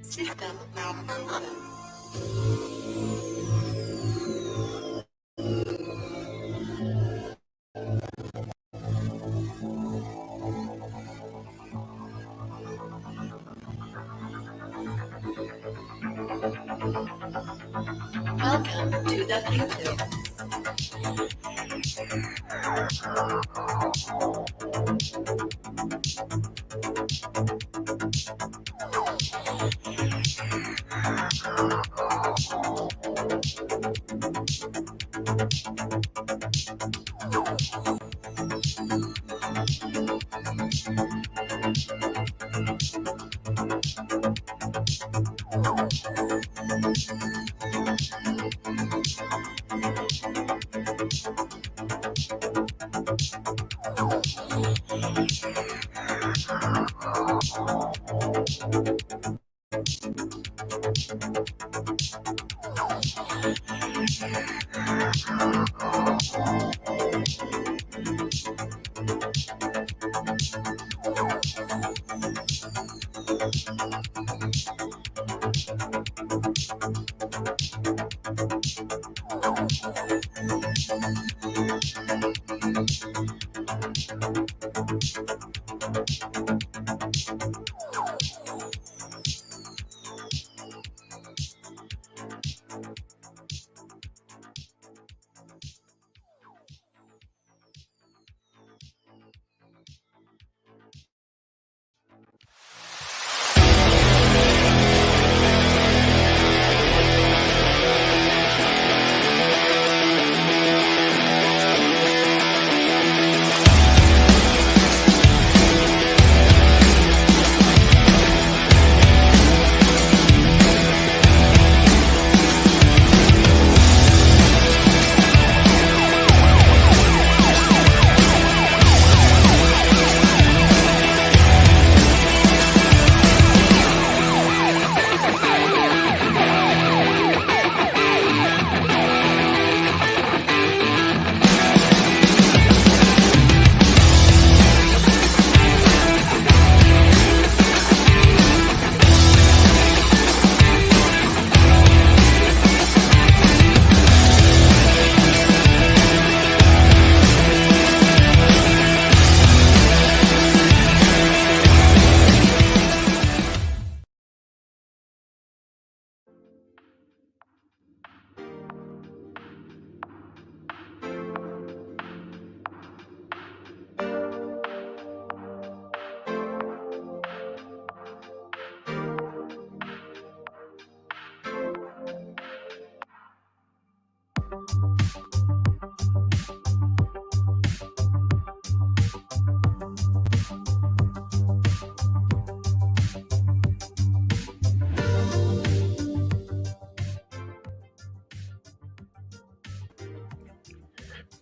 System malfunction. Welcome to the future.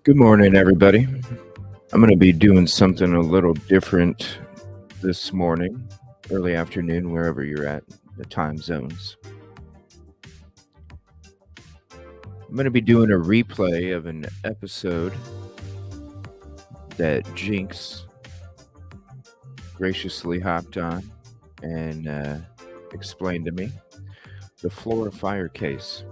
Good morning, everybody. I'm going to be doing something a little different this morning, early afternoon, wherever you're at, the time zones. I'm going to be doing a replay of an episode that Jinx graciously hopped on and explained to me, the Flora fire case.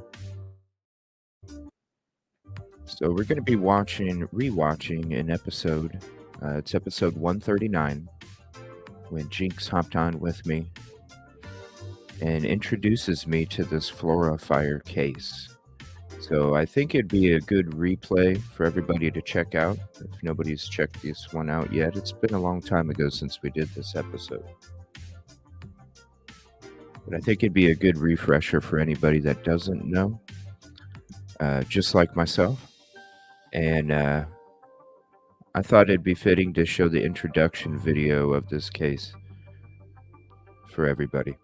So we're going to be rewatching an episode. It's episode 139, when Jinx hopped on with me and introduces me to this Flora fire case. So I think it'd be a good replay for everybody to check out. If nobody's checked this one out yet, it's been a long time ago since we did this episode. But I think it'd be a good refresher for anybody that doesn't know, just like myself. And I thought it'd be fitting to show the introduction video of this case for everybody.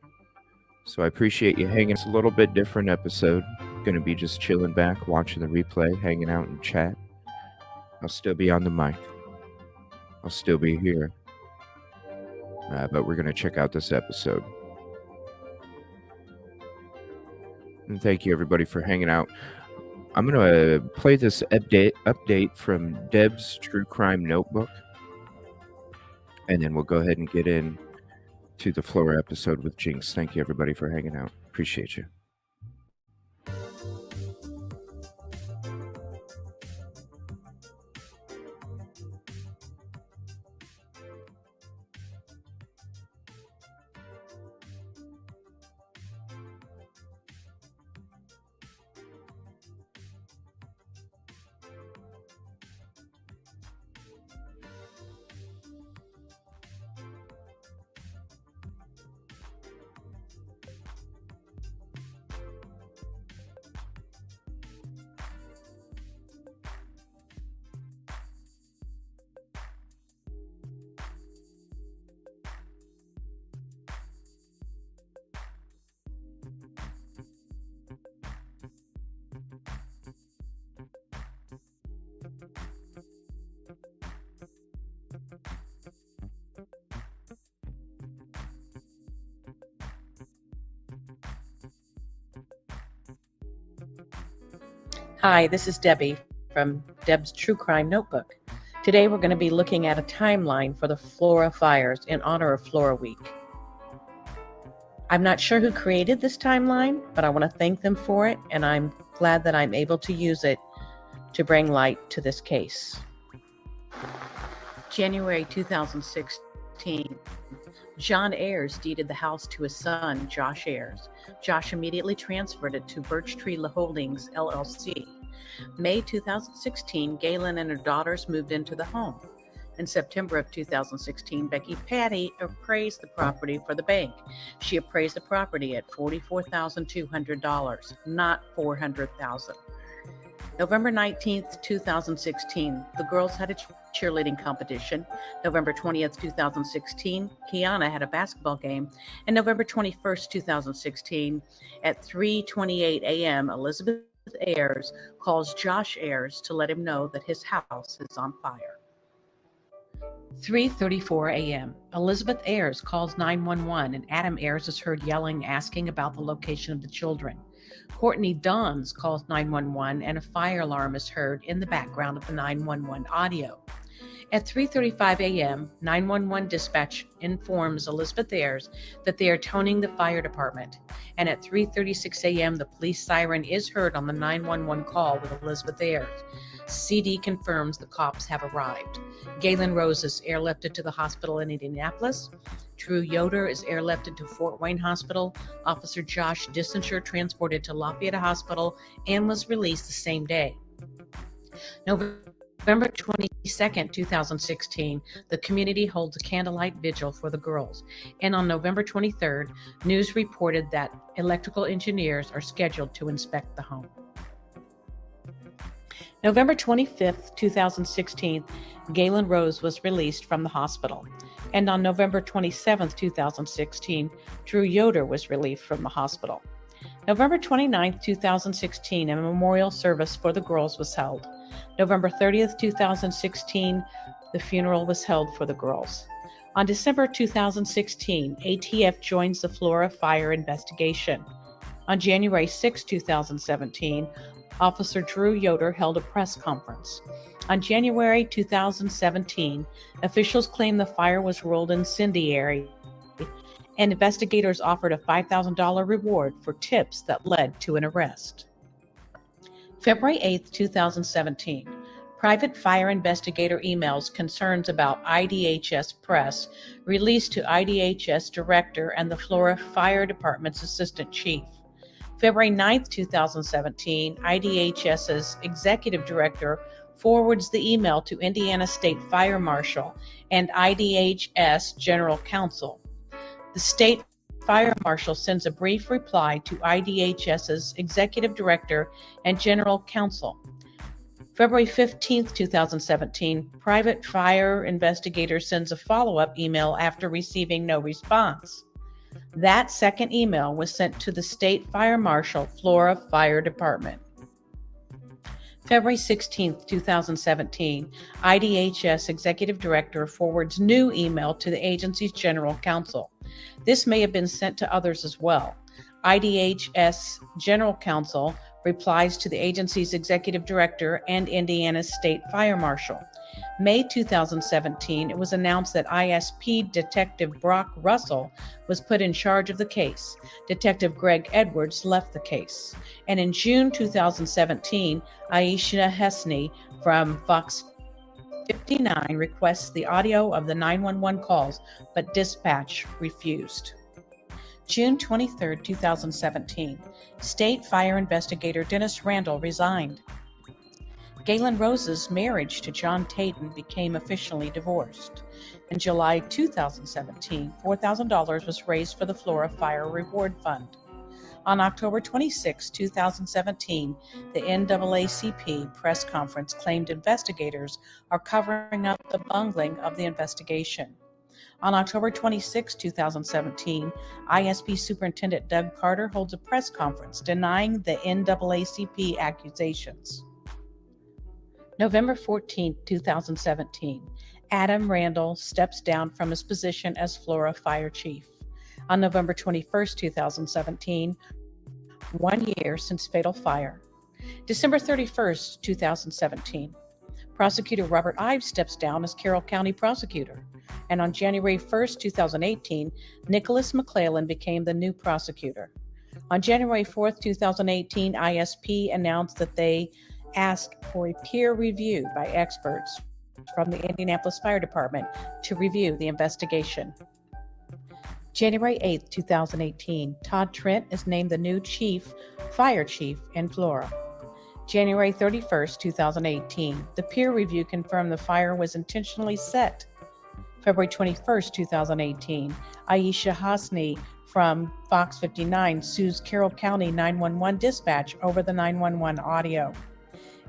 So I appreciate you hanging. It's a little bit different episode. Going to be just chilling back, watching the replay, hanging out and chat. I'll still be on the mic. I'll still be here. But we're going to check out this episode. And thank you, everybody, for hanging out. I'm going to play this update from Deb's True Crime Notebook. And then we'll go ahead and get in to the Flora episode with Jinx. Thank you, everybody, for hanging out. Appreciate you. Hi, this is Debbie from Deb's True Crime Notebook. Today we're going to be looking at a timeline for the Flora fires in honor of Flora Week. I'm not sure who created this timeline, but I want to thank them for it, and I'm glad that I'm able to use it to bring light to this case. January 2016. John Ayers deeded the house to his son, Josh Ayers. Josh immediately transferred it to Birch Tree Holdings, LLC. May 2016, Galen and her daughters moved into the home. In September of 2016, Becky Patty appraised the property for the bank. She appraised the property at $44,200, not $400,000. November 19th, 2016, the girls had a cheerleading competition. November 20th, 2016, Kiana had a basketball game. And November 21st, 2016, at 3:28 a.m., Elizabeth Ayers calls Josh Ayers to let him know that his house is on fire. 3:34 a.m., Elizabeth Ayers calls 911 and Adam Ayers is heard yelling, asking about the location of the children. Courtney Dons calls 911 and a fire alarm is heard in the background of the 911 audio. At 3:35 a.m., 911 dispatch informs Elizabeth Ayers that they are toning the fire department. And at 3:36 a.m., the police siren is heard on the 911 call with Elizabeth Ayers. CD confirms the cops have arrived. Galen Rose is airlifted to the hospital in Indianapolis. Drew Yoder is airlifted to Fort Wayne Hospital. Officer Josh Dissinger transported to Lafayette Hospital and was released the same day. November 22nd, 2016, the community holds a candlelight vigil for the girls. And on November 23rd, news reported that electrical engineers are scheduled to inspect the home. November 25th, 2016, Galen Rose was released from the hospital. And on November 27th, 2016, Drew Yoder was released from the hospital. November 29th, 2016, a memorial service for the girls was held. November 30th, 2016, the funeral was held for the girls. On December 2016, ATF joins the Flora fire investigation. On January 6, 2017, Officer Drew Yoder held a press conference. On January 2017, officials claimed the fire was ruled incendiary, and investigators offered a $5,000 reward for tips that led to an arrest. February 8, 2017, private fire investigator emails concerns about IDHS press released to IDHS director and the Flora Fire Department's assistant chief. February 9, 2017, IDHS's executive director forwards the email to Indiana State Fire Marshal and IDHS General Counsel. The State Fire Marshal sends a brief reply to IDHS's Executive Director and General Counsel. February 15, 2017, private fire investigator sends a follow-up email after receiving no response. That second email was sent to the State Fire Marshal, Flora Fire Department. February 16, 2017, IDHS Executive Director forwards new email to the agency's General Counsel. This may have been sent to others as well. IDHS General Counsel replies to the agency's Executive Director and Indiana State Fire Marshal. May 2017, it was announced that ISP Detective Brock Russell was put in charge of the case. Detective Greg Edwards left the case. And in June 2017, Aisha Hesney from Fox 59 requests the audio of the 911 calls, but dispatch refused. June 23, 2017, State Fire Investigator Dennis Randall resigned. Galen Rose's marriage to John Tayton became officially divorced. In July 2017, $4,000 was raised for the Flora Fire Reward Fund. On October 26, 2017, the NAACP press conference claimed investigators are covering up the bungling of the investigation. On October 26, 2017, ISP Superintendent Doug Carter holds a press conference denying the NAACP accusations. November 14, 2017, Adam Randall steps down from his position as Flora Fire Chief. On November 21, 2017, 1 year since fatal fire, December 31st, 2017. Prosecutor Robert Ives steps down as Carroll County prosecutor. And on January 1st, 2018, Nicholas McClellan became the new prosecutor. On January 4th, 2018, ISP announced that they asked for a peer review by experts from the Indianapolis Fire Department to review the investigation. January 8th, 2018, Todd Trent is named the new fire chief in Flora. January 31st, 2018, the peer review confirmed the fire was intentionally set. February 21st, 2018, Aisha Hasni from Fox 59 sues Carroll County 911 dispatch over the 911 audio.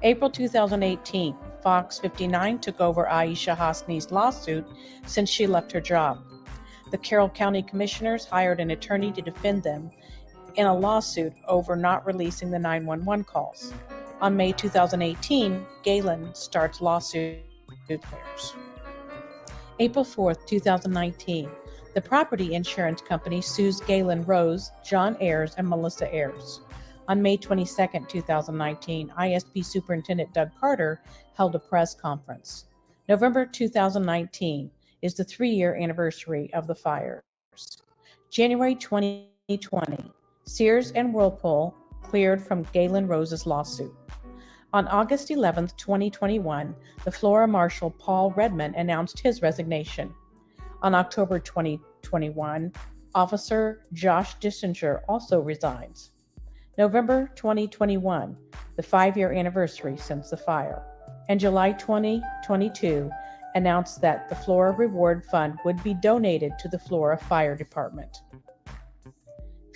April 2018, Fox 59 took over Aisha Hasni's lawsuit since she left her job. The Carroll County Commissioners hired an attorney to defend them in a lawsuit over not releasing the 911 calls. On May 2018, Galen starts lawsuit affairs. April 4th, 2019, the property insurance company sues Galen Rose, John Ayers, and Melissa Ayers. On May 22nd, 2019, ISP Superintendent Doug Carter held a press conference. November 2019 is the 3-year anniversary of the fires. January 2020, Sears and Whirlpool cleared from Galen Rose's lawsuit. On August 11, 2021, the Flora Marshal Paul Redmond announced his resignation. On October 2021, Officer Josh Dissinger also resigns. November 2021, the 5-year anniversary since the fire. And July 2022 announced that the Flora Reward Fund would be donated to the Flora Fire Department.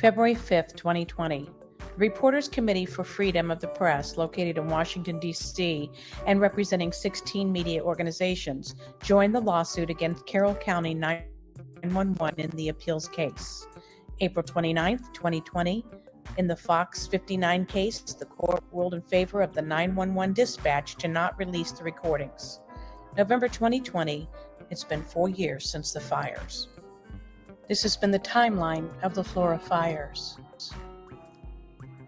February 5th, 2020. The Reporters Committee for Freedom of the Press, located in Washington, D.C., and representing 16 media organizations, joined the lawsuit against Carroll County 911 in the appeals case. April 29th, 2020, in the Fox 59 case, the court ruled in favor of the 911 dispatch to not release the recordings. November 2020, it's been 4 years since the fires. This has been the timeline of the Flora fires.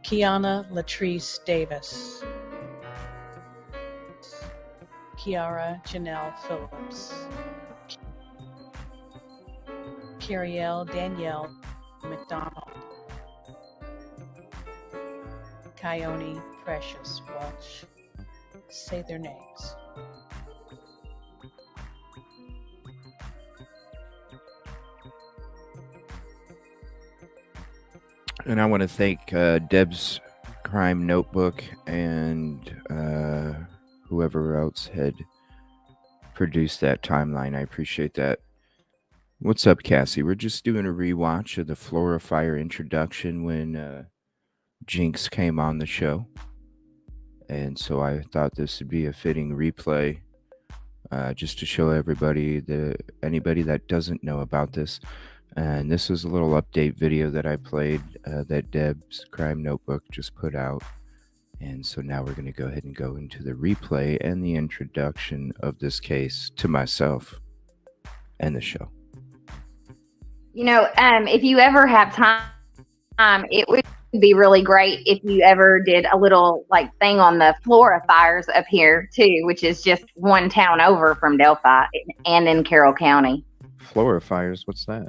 Kiana Latrice Davis, Kiara Janelle Phillips, Carielle Danielle McDonald, Kione Precious Walsh. Say their names. And I want to thank Deb's Crime Notebook and whoever else had produced that timeline. I appreciate that. What's up, Cassie? We're just doing a rewatch of the Flora Fire introduction when Jinx came on the show. And so I thought this would be a fitting replay just to show everybody, anybody that doesn't know about this. And this is a little update video that I played that Deb's Crime Notebook just put out. And so now we're going to go ahead and go into the replay and the introduction of this case to myself and the show. You know, if you ever have time, it would be really great if you ever did a little thing on the Flora fires up here too, which is just one town over from Delphi and in Carroll County. Flora fires, what's that?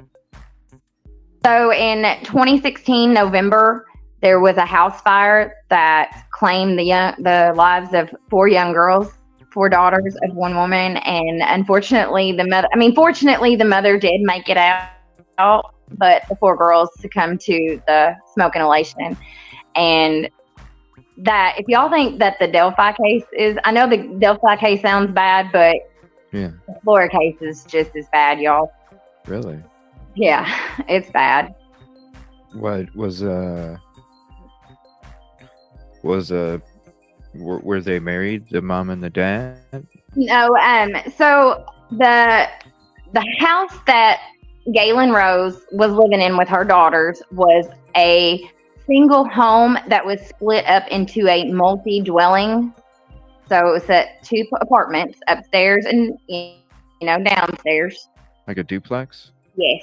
So in 2016 November, there was a house fire that claimed the lives of 4 young girls, 4 daughters of one woman, and unfortunately fortunately the mother did make it out, but the 4 girls succumbed to the smoke inhalation. And that, if y'all think that the Delphi case is, I know the Delphi case sounds bad, but yeah, the Flora case is just as bad, y'all. Really? Yeah, it's bad. What was were they married, the mom and the dad? No, so the house that Galen Rose was living in with her daughters was a single home that was split up into a multi-dwelling. So it was 2 apartments upstairs and downstairs. Like a duplex? Yes.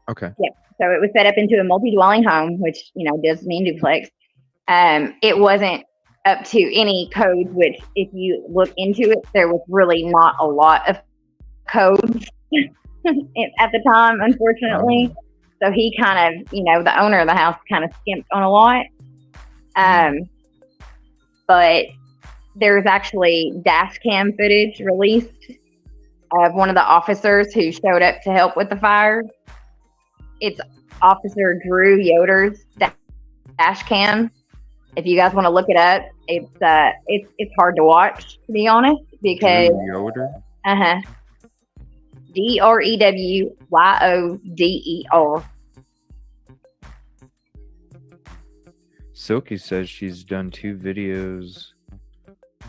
Okay. Yep. So it was set up into a multi-dwelling home, which does mean duplex. It wasn't up to any codes, which if you look into it, there was really not a lot of codes at the time, unfortunately. So he kind of, the owner of the house kind of skimped on a lot. But there's actually dash cam footage released of one of the officers who showed up to help with the fire. It's Officer Drew Yoder's dash cam. If you guys want to look it up, it's hard to watch, to be honest, because Drew Yoder? DREWYODER. Silky says she's done 2 videos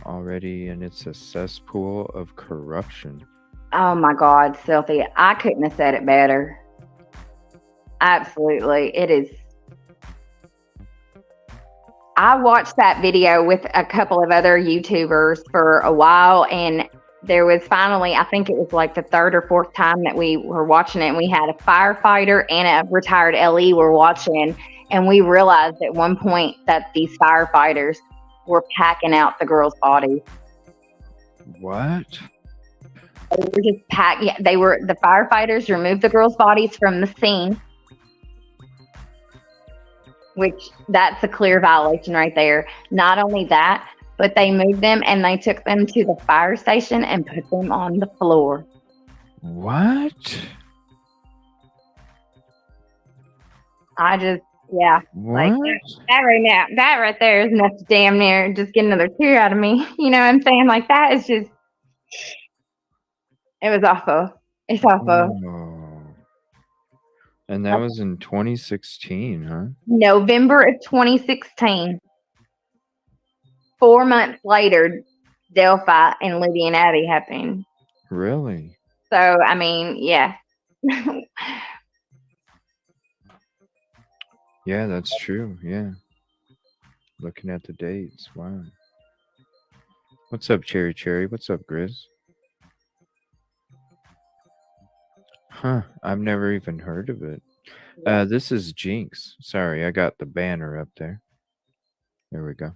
already, and it's a cesspool of corruption. Oh my God, Sylvie, I couldn't have said it better. Absolutely, it is. I watched that video with a couple of other YouTubers for a while, and there was finally, I think it was like the 3rd or 4th time that we were watching it, and we had a firefighter and a retired LE were watching, and we realized at one point that these firefighters were packing out the girls' bodies. What? They were just packed. Yeah, the firefighters removed the girls' bodies from the scene, which that's a clear violation right there. Not only that, but they moved them and they took them to the fire station and put them on the floor. What? Yeah. What? Like that right there is enough to damn near just get another tear out of me. You know what I'm saying? Like that is just, it was awful. It's awful. Oh. And that was in 2016, huh? November of 2016. 4 months later, Delphi and Libby and Abby happened. Really? So, I mean, yeah. Yeah, that's true. Yeah. Looking at the dates. Wow. What's up, Cherry Cherry? What's up, Grizz? Huh. I've never even heard of it. This is Jinx. Sorry, I got the banner up there. There we go.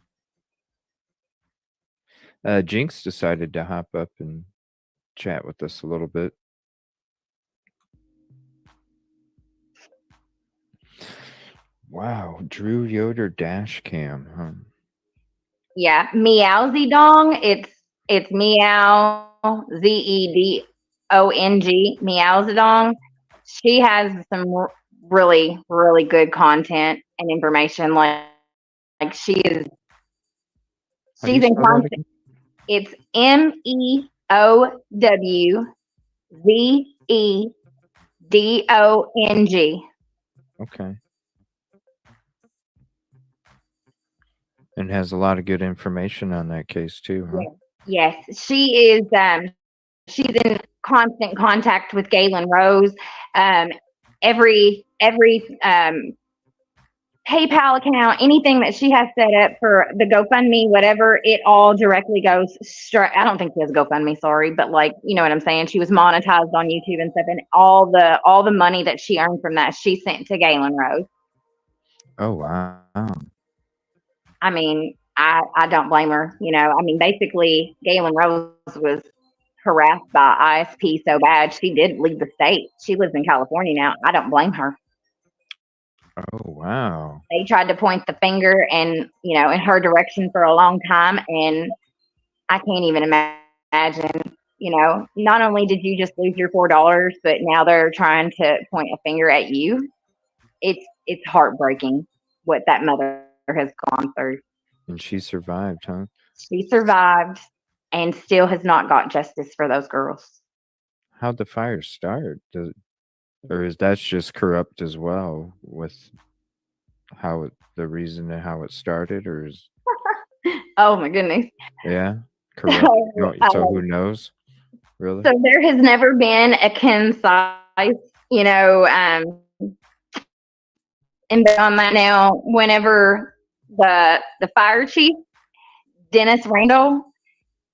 Jinx decided to hop up and chat with us a little bit. Wow, Drew Yoder dash cam, huh? Yeah, Meowsy Dong. It's Meow Zedong, Meowsy Dong. She has some really, really good content and information. Like she's in content. It's MEOWZEDONG. Okay. And has a lot of good information on that case too, huh? Yes, she is. She's in constant contact with Galen Rose. Every PayPal account, anything that she has set up for the GoFundMe, whatever, it all directly goes straight. I don't think she has GoFundMe, sorry, but like, you know what I'm saying? She was monetized on YouTube and stuff, and all the money that she earned from that, she sent to Galen Rose. Oh, wow. I mean, I don't blame her. You know, I mean, basically, Galen Rose was harassed by ISP so bad, she did leave the state. She lives in California now. I don't blame her. Oh, wow. They tried to point the finger and, you know, in her direction for a long time. And I can't even imagine, you know, not only did you just lose your $4, but now they're trying to point a finger at you. It's heartbreaking what that mother has gone through. And she survived, huh? She survived and still has not got justice for those girls. How'd the fire start? Or is that just corrupt as well with the reason and how it started, or is oh my goodness. Yeah, corrupt. So who knows? Really? So there has never been a concise, you know, and on that now, whenever the fire chief, Dennis Randall,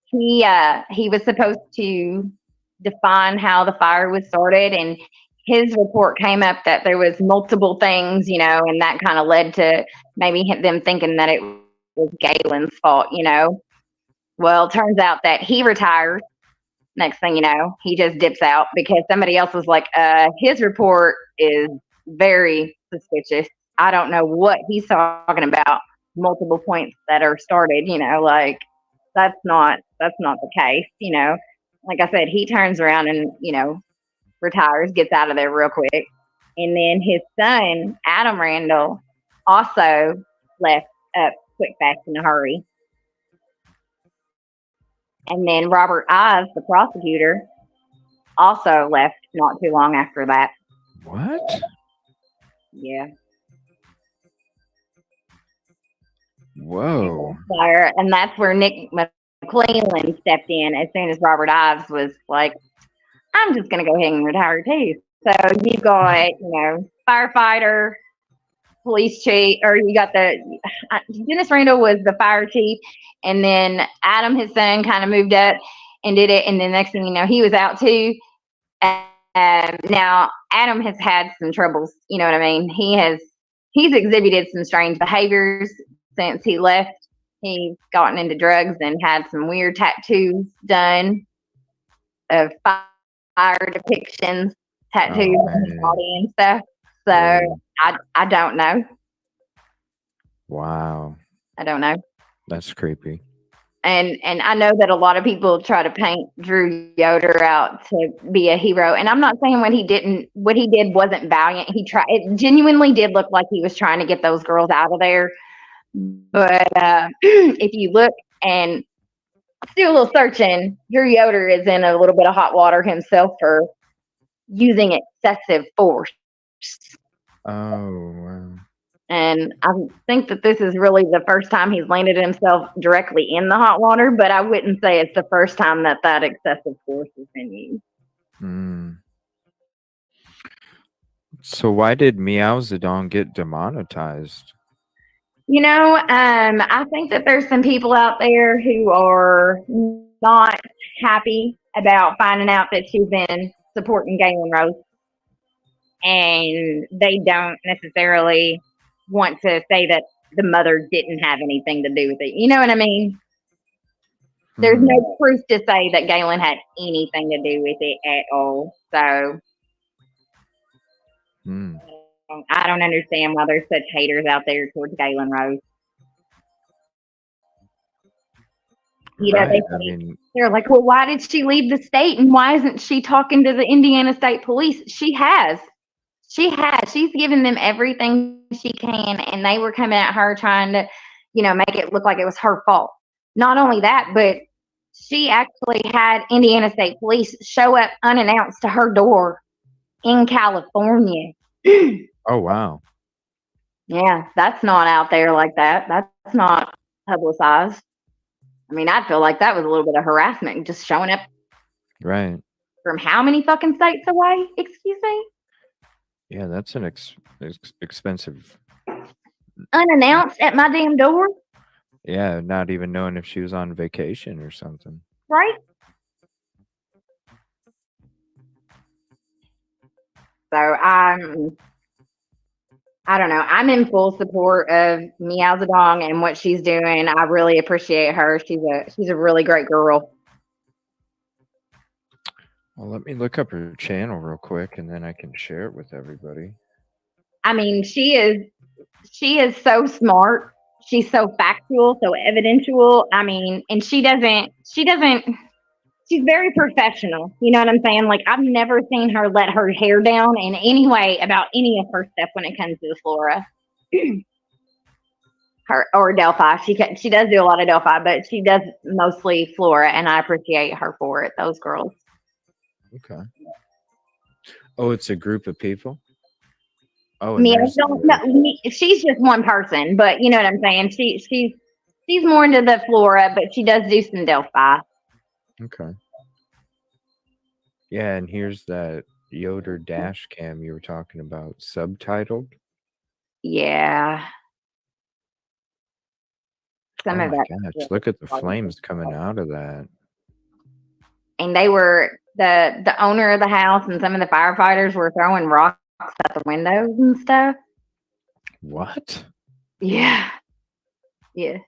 he was supposed to define how the fire was started, and his report came up that there was multiple things, you know, and that kind of led to maybe them thinking that it was Galen's fault, you know. Well, turns out that he retires. Next thing you know, he just dips out because somebody else was like, his report is very suspicious. I don't know what he's talking about. Multiple points that are started, you know, like that's not the case, you know. Like I said, he turns around and, you know, retires, gets out of there real quick. And then his son, Adam Randall, also left up quick, fast, in a hurry. And then Robert Ives, the prosecutor, also left not too long after that. What? Yeah. Whoa. And that's where Nick McClellan stepped in as soon as Robert Ives was like, I'm just going to go ahead and retire too. So you got, you know, firefighter, police chief, or you got Dennis Randall was the fire chief, and then Adam, his son, kind of moved up and did it, and then next thing you know, he was out too. Now Adam has had some troubles, you know what I mean? He's exhibited some strange behaviors since he left. He's gotten into drugs and had some weird tattoos done of fire depictions, tattoos on his body and stuff. So I don't know. Wow. I don't know. That's creepy. And I know that a lot of people try to paint Drew Yoder out to be a hero. And I'm not saying what he did wasn't valiant. It genuinely did look like he was trying to get those girls out of there. But if you look and do a little searching, Drew Yoder is in a little bit of hot water himself for using excessive force. Oh, wow. And I think that this is really the first time he's landed himself directly in the hot water, but I wouldn't say it's the first time that excessive force has been used. Mm. So why did Meowzadong get demonetized? You know, I think that there's some people out there who are not happy about finding out that she's been supporting Galen Rose, and they don't necessarily want to say that the mother didn't have anything to do with it. You know what I mean? There's no proof to say that Galen had anything to do with it at all. So I don't understand why there's such haters out there towards Galen Rose. You know, they're like, well, why did she leave the state and why isn't she talking to the Indiana State Police? She has. She's given them everything she can, and they were coming at her trying to, you know, make it look like it was her fault. Not only that, but she actually had Indiana State Police show up unannounced to her door in California. Oh, wow. Yeah, that's not out there like that. That's not publicized. I mean, I feel like that was a little bit of harassment, just showing up. Right. From how many fucking states away? Excuse me? Yeah, that's an expensive. Unannounced at my damn door? Yeah, not even knowing if she was on vacation or something. Right? So I don't know. I'm in full support of Meowzadong and what she's doing. I really appreciate her. She's a really great girl. Well, let me look up her channel real quick, and then I can share it with everybody. I mean, she is so smart. She's so factual, so evidential. I mean, and she's very professional. You know what I'm saying? Like, I've never seen her let her hair down in any way about any of her stuff when it comes to the Flora. Her or Delphi. She does do a lot of Delphi, but she does mostly Flora, and I appreciate her for it. Those girls. Okay. Oh, it's a group of people? Oh, she's just one person, but you know what I'm saying? She's more into the Flora, but she does do some Delphi. Okay. Yeah, and here's that Yoder dash cam you were talking about, subtitled. Yeah. Oh my gosh, look at the flames coming out of that. And they were the owner of the house and some of the firefighters were throwing rocks out the windows and stuff. What? Yeah. Yeah.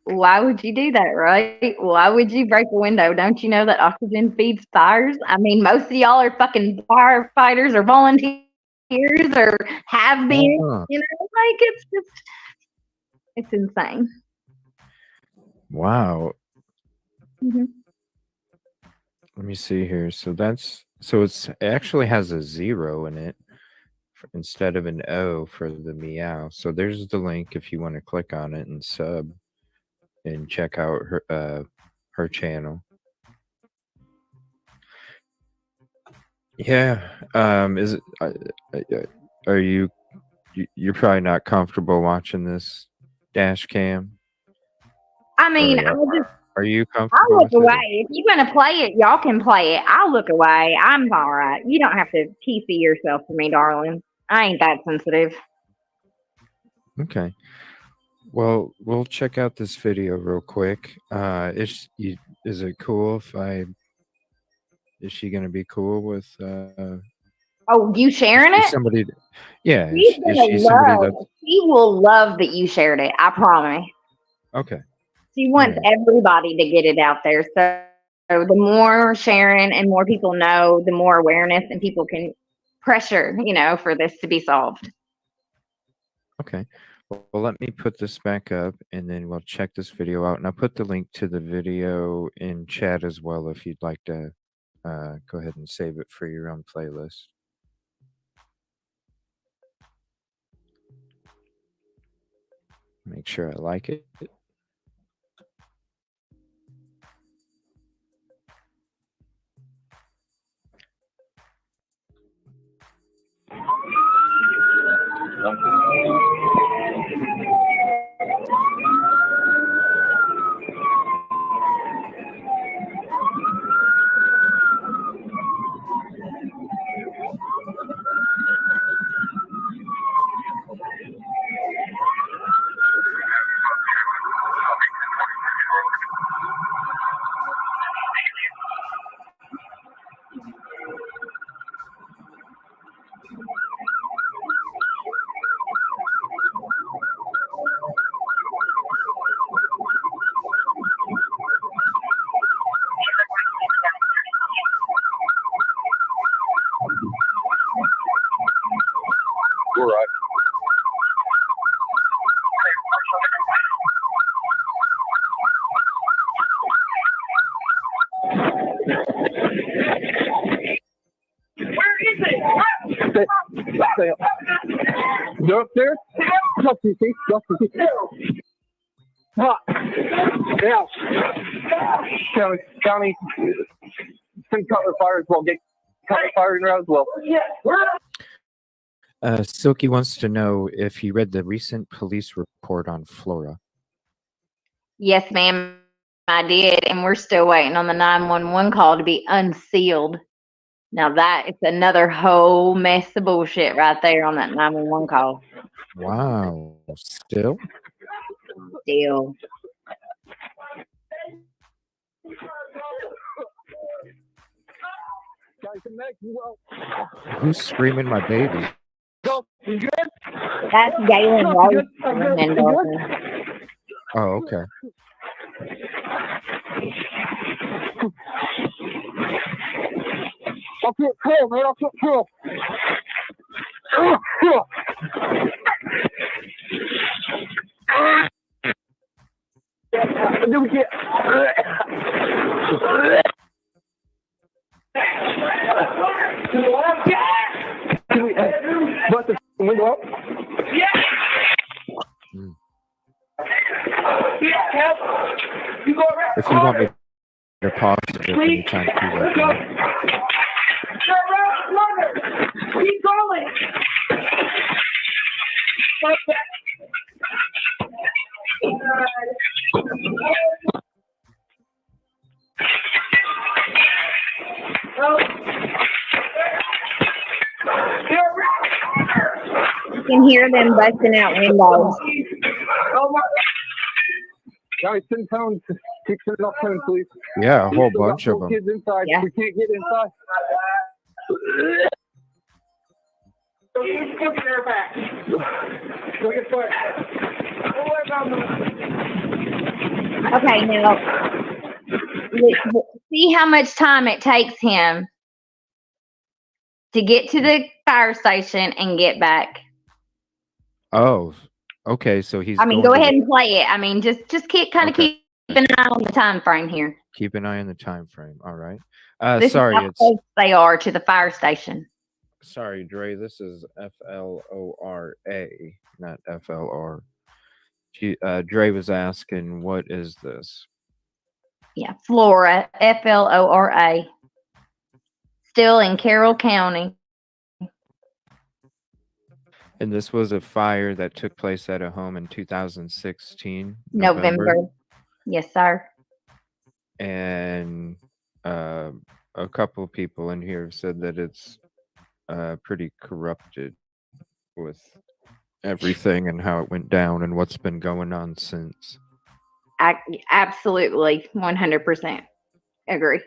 Why would you do that, right? Why would you break a window? Don't you know that oxygen feeds fires? I mean, most of y'all are fucking firefighters or volunteers or have been. Uh-huh. You know, like it's insane. Wow. Hmm. Let me see here. So it actually has a 0 in it instead of an O for the meow. So there's the link if you want to click on it and sub and check out her channel. Yeah. Is it? Are you're probably not comfortable watching this dash cam? I mean, Or are you I'll comfortable look with away. it? If you're gonna play it, y'all can play it. I'll look away. I'm all right. You don't have to PC yourself for me, darling. I ain't that sensitive. Okay. Well, we'll check out this video real quick. Is it cool if I? Is she gonna be cool with? Oh, you sharing Is it? somebody? Yeah. She's Is gonna she somebody that? love. She will love that you shared it. I promise. Okay. She All wants right. everybody to get it out there. So the more sharing and more people know, the more awareness and people can pressure, for this to be solved. Okay. Well, let me put this back up and then we'll check this video out. And I'll put the link to the video in chat as well if you'd like to go ahead and save it for your own playlist. Make sure I like it. You're right. Where is it? You're upstairs? Just in case. Just in case. What? Yeah. County. Send Cutler Fire as well. Get Cutler Fire in there as well. Silky wants to know if you read the recent police report on Flora. Yes, ma'am, I did, and we're still waiting on the 911 call to be unsealed. Now that is another whole mess of bullshit right there on that 911 call. Wow. Still? Still. Who's screaming my baby? That's Galen Rose. Oh, okay. I'll feel cool, man. I'll feel cool. Do we get? Can we bust the window up? Yeah. If you want me to pause it anytime, do let me know. Keep going. You can hear them busting out windows. Guys, 10 pounds. Keep it up, please. Yeah, a whole bunch of them. Kids inside. Yeah. We can't get inside. Go get fire. Okay, now see how much time it takes him to get to the fire station and get back. Oh, okay. So he's I mean, going go to ahead and play it. I mean, just keep Okay. keep an eye on the time frame here. Keep an eye on the time frame. All right. This Sorry, is how it's close they are to the fire station. sorry, Dre. This is FLORA, not FLR. Dre was asking, what is this? Yeah, Flora, Flora. Still in Carroll County. And this was a fire that took place at a home in 2016, November. Yes, sir. And a couple of people in here have said that it's pretty corrupted with everything and how it went down and what's been going on since. I absolutely 100% agree.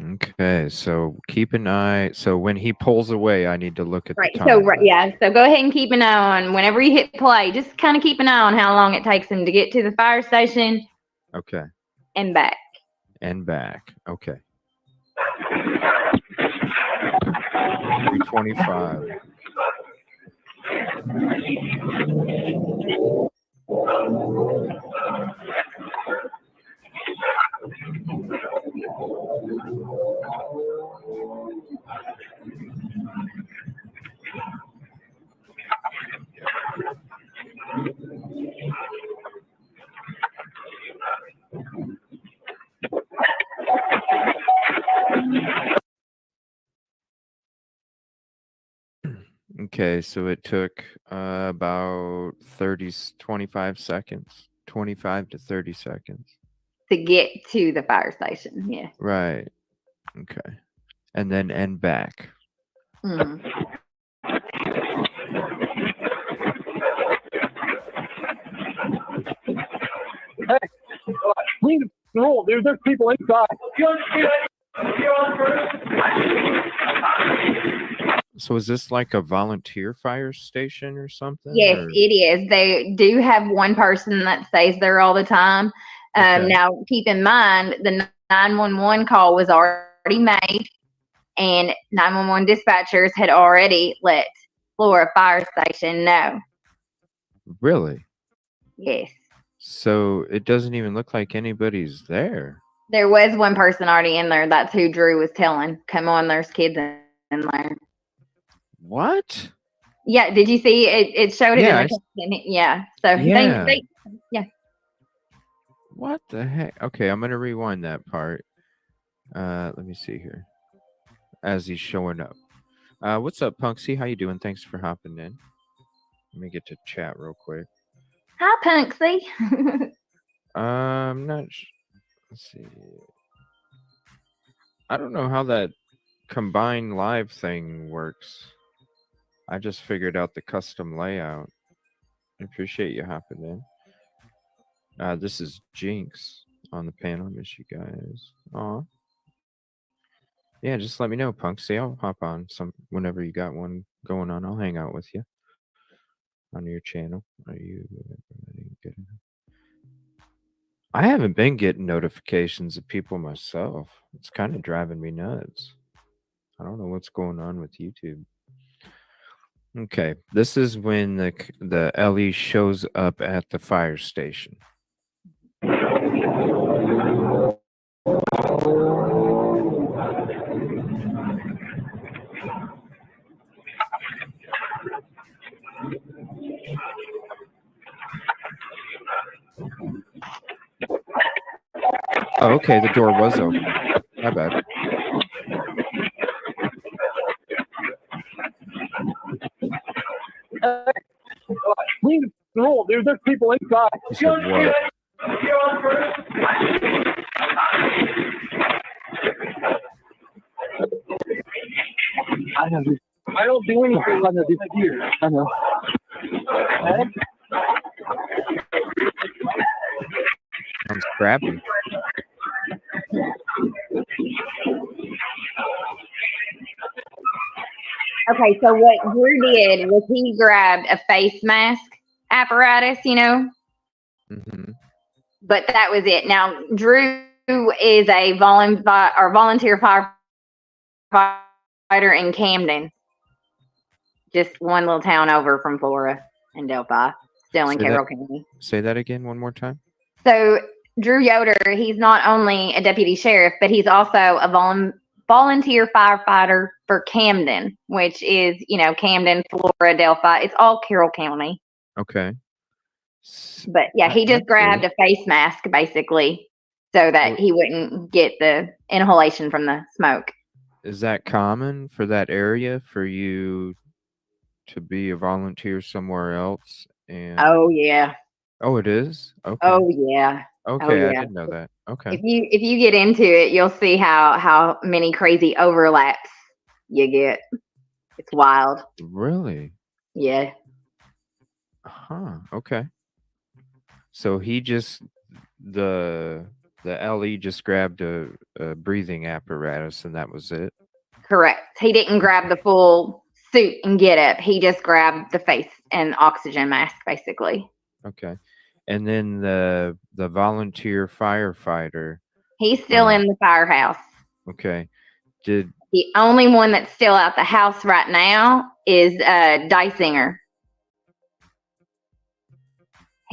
Okay, so keep an eye. So when he pulls away, I need to look at Right. the So time. yeah. So go ahead and keep an eye on whenever you hit play. Just kind of keep an eye on how long it takes him to get to the fire station Okay. and back. And back. Okay. 325. Okay, so it took about 25 seconds, 25 to 30 seconds. To get to the fire station. Yeah. Right. Okay. And then end back. Mm. Hey, leave the roll, dude. There's people inside. So is this like a volunteer fire station or something? Yes, or- it is. They do have one person that stays there all the time. Okay. Now, keep in mind, the 911 call was already made, and 911 dispatchers had already let Flora Fire Station know. Really? Yes. So it doesn't even look like anybody's there. There was one person already in there. That's who Drew was telling. Come on, there's kids in there. What? Yeah, did you see it? It showed it Yeah, in the caption. Yeah. So Yeah. they What the heck? Okay, I'm gonna rewind that part. Let me see here. As he's showing up. What's up, Punksy? How you doing? Thanks for hopping in. Let me get to chat real quick. Hi, Punksy. Let's see. I don't know how that combined live thing works. I just figured out the custom layout. I appreciate you hopping in. This is Jinx on the panel. Miss you guys. Aw. Yeah, just let me know, Punksy. I'll hop on whenever you got one going on. I'll hang out with you on your channel. Are you good? I haven't been getting notifications of people myself. It's kind of driving me nuts. I don't know what's going on with YouTube. Okay, this is when the Ellie shows up at the fire station. Oh, okay, the door was open. My bad. Leave the roll, dude. There's people inside. You said what? I know, dude. I don't do anything. I know, dude. I know. Sounds crappy. Okay, so what Drew did was he grabbed a face mask apparatus, you know, Mm-hmm. But that was it. Now, Drew is a volunteer firefighter in Camden, just one little town over from Flora and Delphi, still in Carroll County. Say that again one more time. So Drew Yoder, he's not only a deputy sheriff, but he's also a volunteer firefighter for Camden, which is, Camden, Flora, Delphi. It's all Carroll County. Okay. But yeah, he just grabbed a face mask basically so that he wouldn't get the inhalation from the smoke. Is that common for that area for you to be a volunteer somewhere else? And Oh yeah. Oh, it is? Okay. Oh yeah. Okay, yeah. I didn't know that. Okay. If you get into it, you'll see how many crazy overlaps you get. It's wild. Really? Yeah. Huh. Okay. So he just the LE just grabbed a breathing apparatus and that was it. Correct. He didn't grab the full suit and get up. He just grabbed the face and oxygen mask, basically. Okay. And then the volunteer firefighter. He's still in the firehouse. Okay. The only one that's still out the house right now is Dysinger,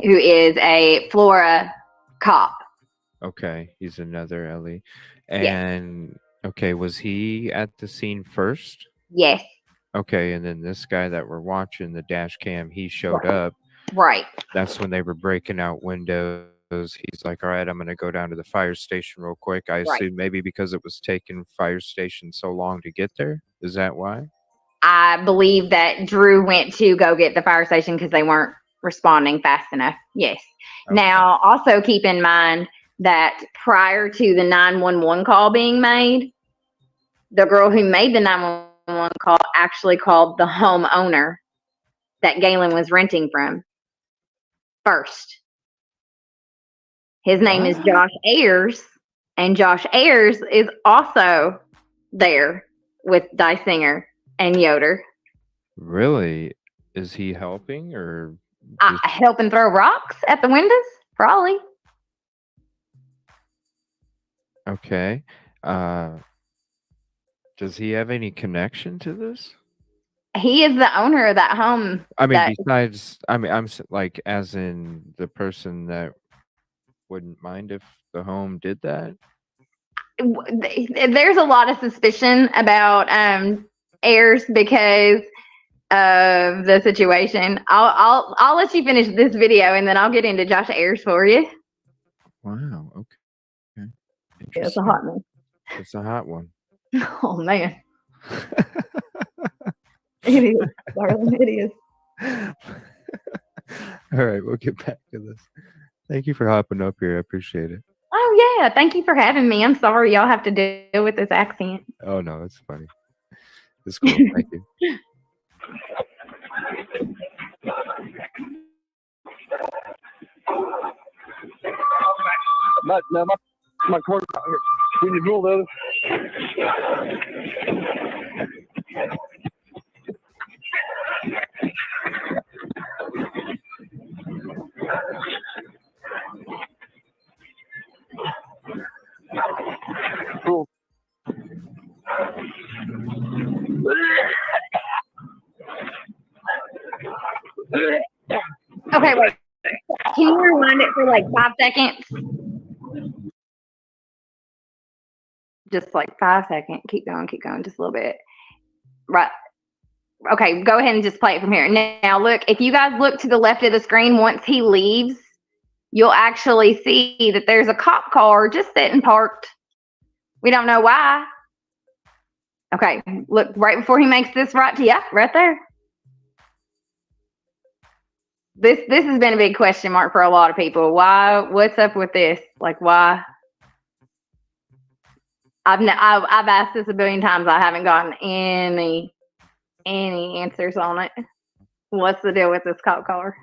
who is a Flora cop. Okay, he's another LE. And okay, was he at the scene first? Yes. Okay, and then this guy that we're watching, the dash cam, he showed up. Right. That's when they were breaking out windows. He's like, all right, I'm going to go down to the fire station real quick. I assume maybe because it was taking fire station so long to get there. Is that why? I believe that Drew went to go get the fire station because they weren't responding fast enough. Yes. Okay. Now, also keep in mind that prior to the 911 call being made, the girl who made the 911 call actually called the homeowner that Galen was renting from first. His name is Josh Ayers, and Josh Ayers is also there with Dysinger and Yoder. Really? Is he helping or helping throw rocks at the windows? Probably. Okay. Does he have any connection to this? He is the owner of that home. I mean, I'm like, as in the person that wouldn't mind if the home did that. There's a lot of suspicion about Ayers because of the situation. I'll let you finish this video and then I'll get into Josh Ayers for you. Wow. Okay. Yeah, it's a hot one. It's a hot one. Oh man. It is, darling. It is. All right, we'll get back to this. Thank you for hopping up here. I appreciate it. Oh yeah, thank you for having me. I'm sorry y'all have to deal with this accent. Oh no, it's funny. It's cool. Thank you. My card's out here. Can you roll those? Cool. Okay, wait. Can you rewind it for like 5 seconds? Just like 5 seconds. Keep going, just a little bit. Right. Okay, go ahead and just play it from here. Now, look, if you guys look to the left of the screen, once he leaves, you'll actually see that there's a cop car just sitting parked. We don't know why. Okay, look right before he makes this right to you, right there. This has been a big question mark for a lot of people. Why? What's up with this? Like, why? I've asked this a billion times. I haven't gotten any answers on it. What's the deal with this cop car?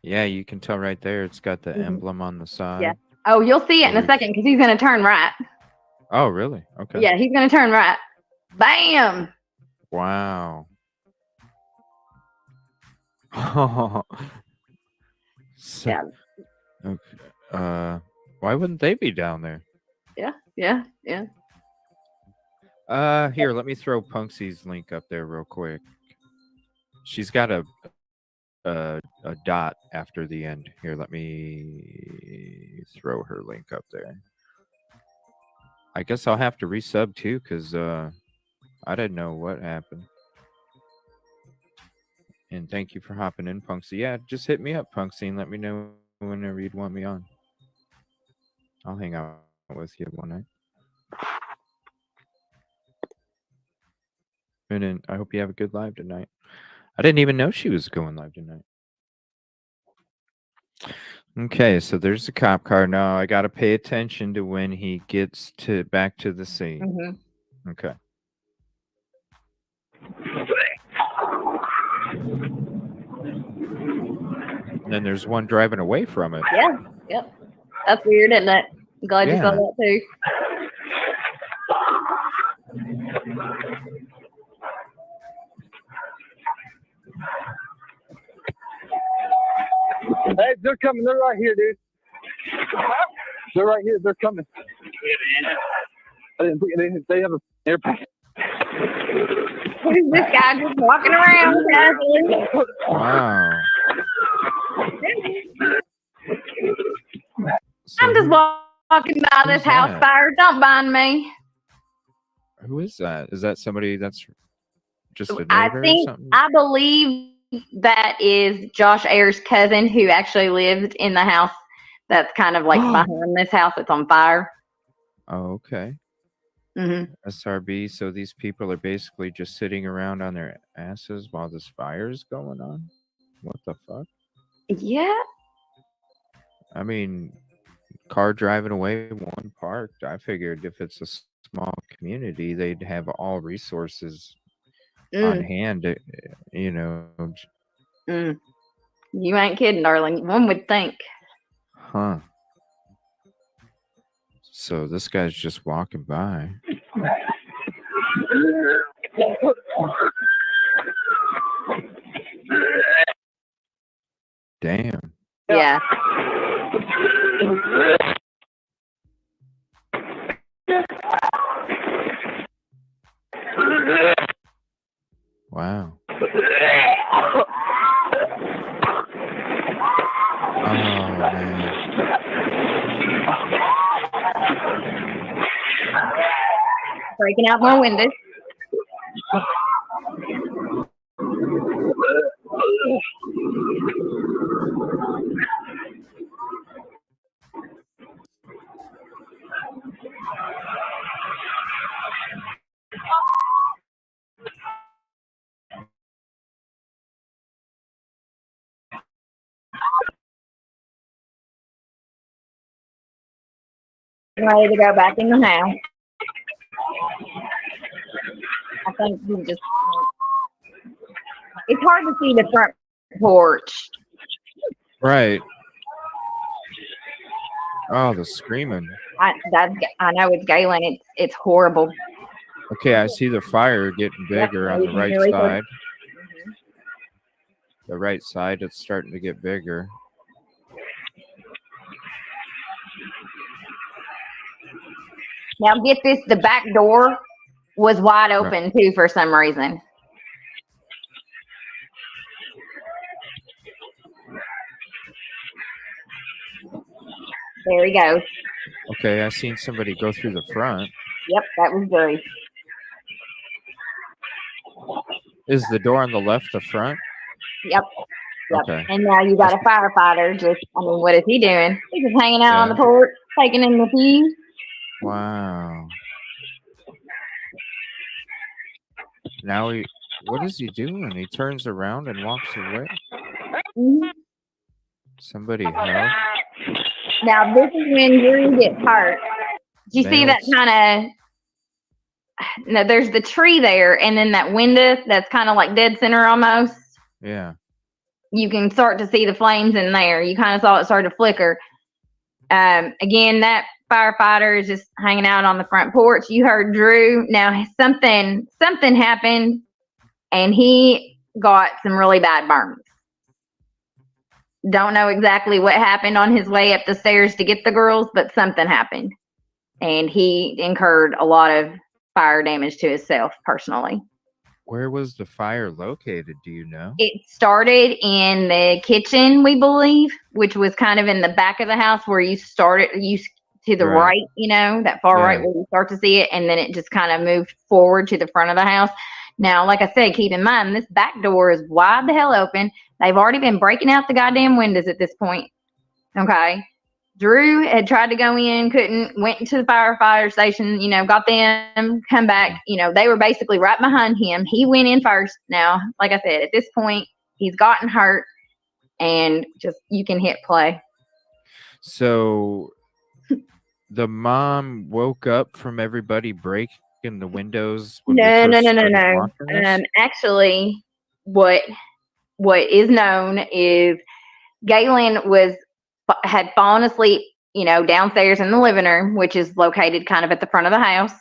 Yeah, you can tell right there. It's got the emblem on the side. Yeah. Oh, you'll see it in a second because he's going to turn right. Oh, really? Okay. Yeah, he's gonna turn right. Bam! Wow. So, Yeah, okay. Why wouldn't they be down there? yeah. Here, let me throw Punksy's link up there real quick. She's got a dot after the end. Here, let me throw her link up there. I guess I'll have to resub too, because I didn't know what happened. And thank you for hopping in, Punksy. Yeah, just hit me up, Punksy, and let me know whenever you'd want me on. I'll hang out with you one night. And then I hope you have a good live tonight. I didn't even know she was going live tonight. Okay, so there's the cop car. Now I gotta pay attention to when he gets back to the scene. Mm-hmm. Okay. And then there's one driving away from it. Yeah, yep. That's weird, isn't it? I'm glad you saw Yeah. that too. Hey, they're coming. They're right here, dude. They're right here. They're coming. I didn't think they have an airplane. Who's this guy just walking around casually? Wow. So I'm just walking by this who's house that? fire. Don't mind me. Who is that? Is that somebody that's just a I neighbor or think something? I believe that is Josh Ayer's cousin who actually lived in the house that's kind of like behind this house that's on fire. Oh, okay. Mm-hmm. SRB. So these people are basically just sitting around on their asses while this fire is going on? What the fuck? Yeah. I mean, car driving away, one parked. I figured if it's a small community, they'd have all resources on hand. You know, You ain't kidding, darling. One would think. huh? So this guy's just walking by. Damn. Yeah. Wow. Oh man. Breaking out more windows. Ready to go back in the house. I think we just. It's hard to see the front porch. Right. Oh, the screaming. I know it's Galen. It's horrible. Okay, I see the fire getting bigger on the right side. The right side, it's starting to get bigger. Now get this: the back door was wide open too for some reason. There he goes. Okay, I seen somebody go through the front. Yep, that was Gary. Is the door on the left the front? Yep. Okay. And now you got a firefighter. What is he doing? He's just hanging out on the porch, taking in the view. Wow. Now what is he doing? He turns around and walks away. Mm-hmm. Somebody help. Now this is when Yuri gets hurt. Do you see that kind of? No, there's the tree there, and then that window that's kind of like dead center almost. Yeah. You can start to see the flames in there. You kind of saw it start to flicker. Again, that firefighters just hanging out on the front porch. You heard Drew. Now something happened, and he got some really bad burns. Don't know exactly what happened on his way up the stairs to get the girls, but something happened. And he incurred a lot of fire damage to himself personally. Where was the fire located? Do you know? It started in the kitchen, we believe, which was kind of in the back of the house where you started, to the right, that far right where you start to see it. And then it just kind of moved forward to the front of the house. Now, like I said, keep in mind, this back door is wide the hell open. They've already been breaking out the goddamn windows at this point. Okay. Drew had tried to go in, couldn't, went into the firefighter station, got them, come back. They were basically right behind him. He went in first. Now, like I said, at this point, he's gotten hurt, and just, you can hit play. So the mom woke up from everybody breaking the windows. No. Actually, what is known is Galen had fallen asleep, downstairs in the living room, which is located kind of at the front of the house.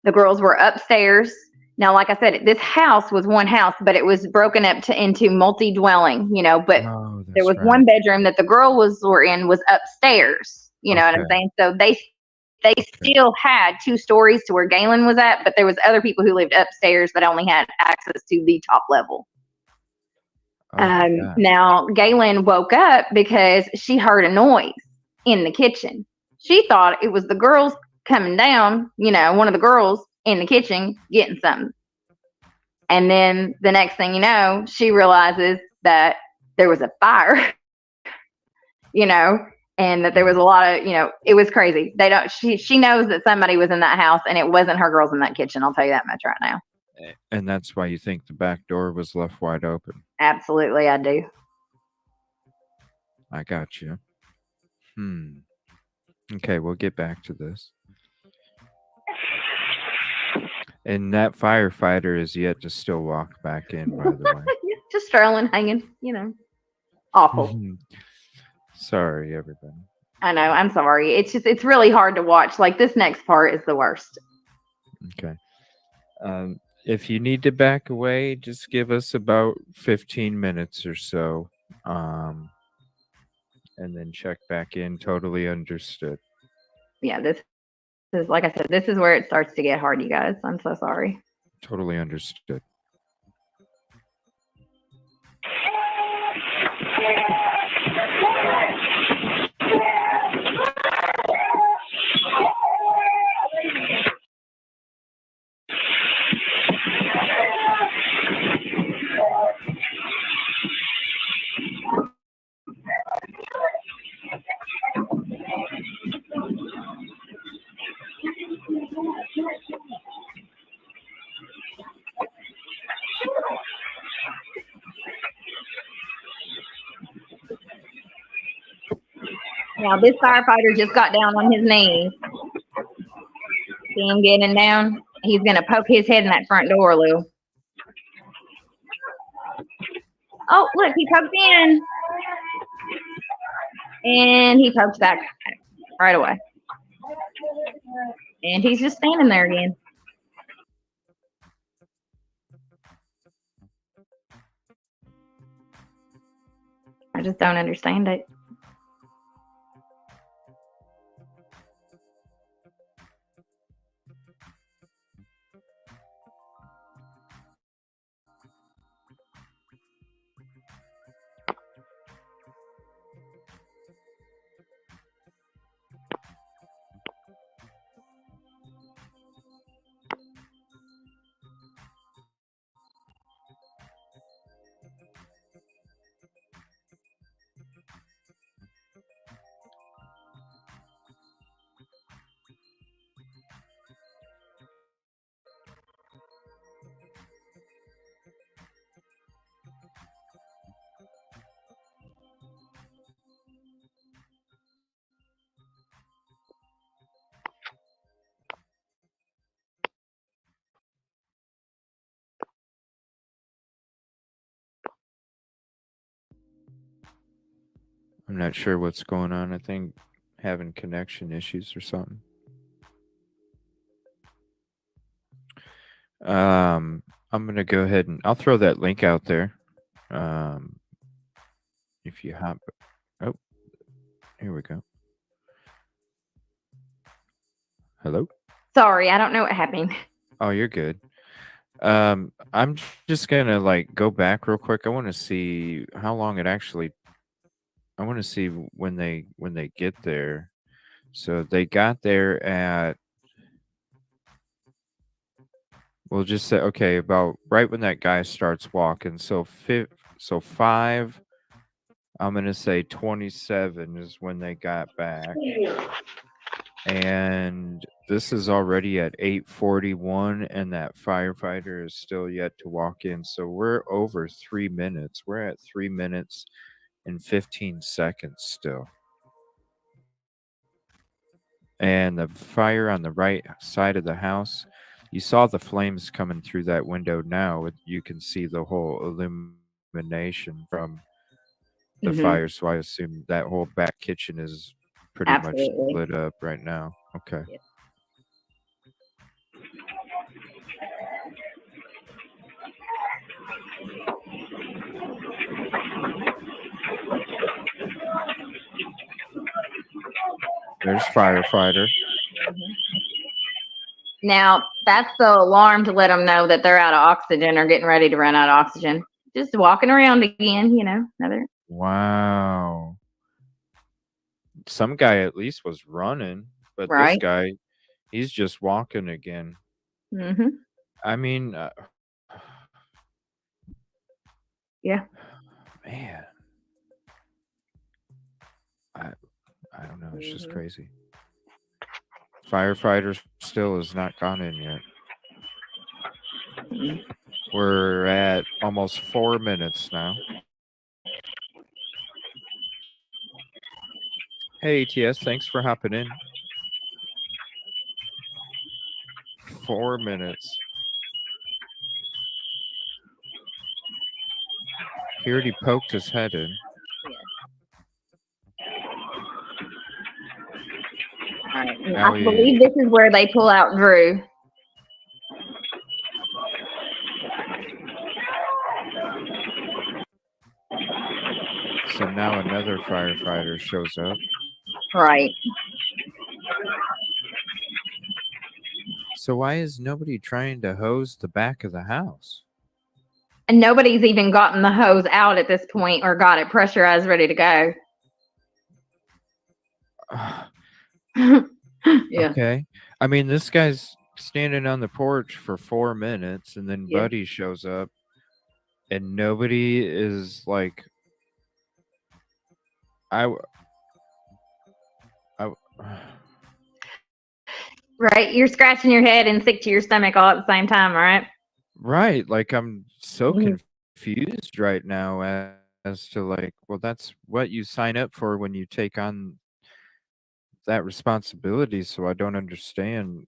The girls were upstairs. Now, like I said, this house was one house, but it was broken up into multi-dwelling, but there was one bedroom that the girls were in was upstairs. You know what I'm saying? So they still had 2 stories to where Galen was at, but there was other people who lived upstairs that only had access to the top level. Now, Galen woke up because she heard a noise in the kitchen. She thought it was the girls coming down, one of the girls in the kitchen getting something. And then the next thing you know, she realizes that there was a fire, and that there was a lot of, it was crazy. She knows that somebody was in that house, and it wasn't her girls in that kitchen. I'll tell you that much right now. And that's why you think the back door was left wide open? Absolutely, I do. I got you. Okay, we'll get back to this. And that firefighter is yet to still walk back in, by the way. Just strolling, hanging, Awful. Sorry, everybody. I know, I'm sorry. It's really hard to watch. Like, this next part is the worst. Okay. If you need to back away, just give us about 15 minutes or so. And then check back in. Totally understood. Yeah, this is, like I said, this is where it starts to get hard, you guys. I'm so sorry. Totally understood. Now, this firefighter just got down on his knees. See him getting down? He's going to poke his head in that front door, Lou. Oh, look, he poked in. And he pokes back right away. And he's just standing there again. I just don't understand it. I'm not sure what's going on. I think having connection issues or something. I'm gonna go ahead and I'll throw that link out there. Um, if you hop, oh, here we go. Hello. Sorry, I don't know what happened. Oh, you're good. I'm just gonna like go back real quick. I want to see how long it actually. I want to see when they get there. So they got there at. We'll just say okay about right when that guy starts walking. So 5. I'm gonna say 27 is when they got back, and this is already at 8:41, and that firefighter is still yet to walk in. So we're over 3 minutes. We're at 3 minutes and 15 seconds still. And the fire on the right side of the house, you saw the flames coming through that window now. You can see the whole illumination from the Hmm. fire. So I assume that whole back kitchen is pretty much Absolutely. lit up right now. Okay. Yep. There's firefighter. Now, that's the alarm to let them know that they're out of oxygen or getting ready to run out of oxygen. Just walking around again, another. Wow. Some guy at least was running, but this Right. guy, he's just walking again. Hmm. I mean, Yeah. man, I I don't know. It's just Mhm. crazy. Firefighter still has not gone in yet. Mhm. We're at almost 4 minutes now. Hey, ATS, thanks for hopping in. 4 minutes. He already poked his head in. All right. Now I believe this is where they pull out Drew. So now another firefighter shows up. Right. So why is nobody trying to hose the back of the house? And nobody's even gotten the hose out at this point or got it pressurized, ready to go. Yeah. Okay. I mean, this guy's standing on the porch for 4 minutes, and then Yeah. Buddy shows up, and nobody is like, I, I, Right. You're scratching your head and sick to your stomach all at the same time, right? right. Like, I'm so Mhm. confused right now as to like, well, that's what you sign up for when you take on that responsibility. So I don't understand.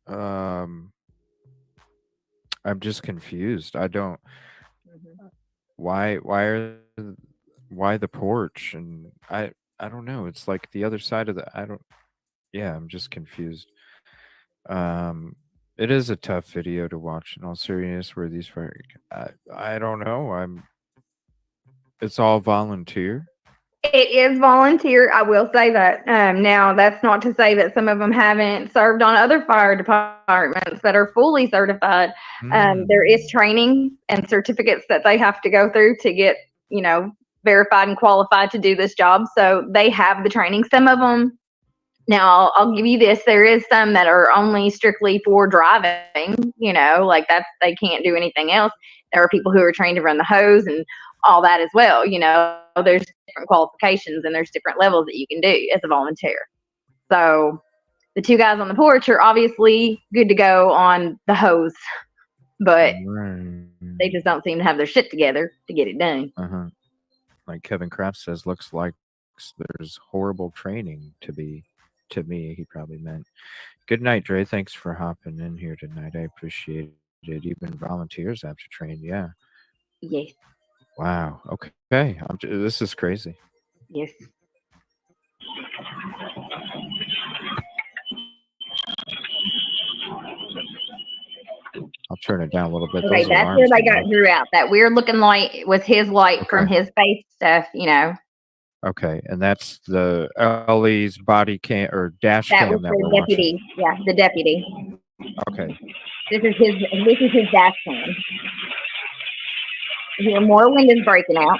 Um, I'm just confused. I don't. Mhm. Why the porch? And I don't know. It's like the other side of the. I don't. Yeah, I'm just confused. Um, it is a tough video to watch. In all seriousness, where these fire. I don't know. It's all volunteer. It is volunteer. I will say that. Now, that's not to say that some of them haven't served on other fire departments that are fully certified. There is Mm. training and certificates that they have to go through to get, verified and qualified to do this job. So they have the training. Some of them. Now, I'll give you this. There is some that are only strictly for driving. Like that's they can't do anything else. There are people who are trained to run the hose and all that as well. There's different qualifications and there's different levels that you can do as a volunteer. So the two guys on the porch are obviously good to go on the hose, but Right. they just don't seem to have their shit together to get it done. Uh-huh. Like Kevin Kraft says, looks like there's horrible training to be. To me, he probably meant. Good night, Dre. Thanks for hopping in here tonight. I appreciate it. Even volunteers have to train. Yeah. Yes. Wow. Okay. This is crazy. Yes. I'll turn it down a little bit. Okay, Those that's where alarms they are got loud. Drew out. That weird looking light was his light from Okay. his face stuff, you know. Okay, and that's the Ellie's body cam or dash That was cam that the we're watching. deputy. Yeah, the deputy. Okay. This is his dash cam. You hear more windows breaking out.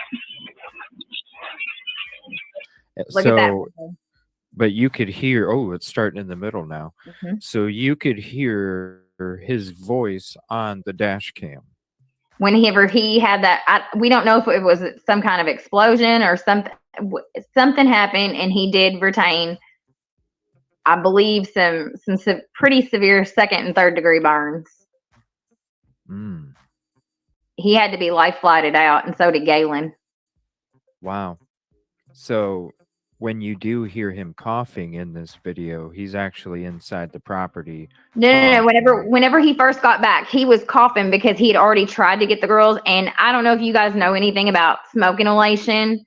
Look at that. So, but you could hear. Oh, it's starting in the middle now. Mhm. So you could hear his voice on the dash cam. Whenever he had that, we don't know if it was some kind of explosion or something. Something happened, and he did retain, I believe, some pretty severe second and third degree burns. Mm. He had to be life flighted out, and so did Galen. Wow. So when you do hear him coughing in this video, he's actually inside the property. No. Whenever he first got back, he was coughing because he had already tried to get the girls. And I don't know if you guys know anything about smoke inhalation.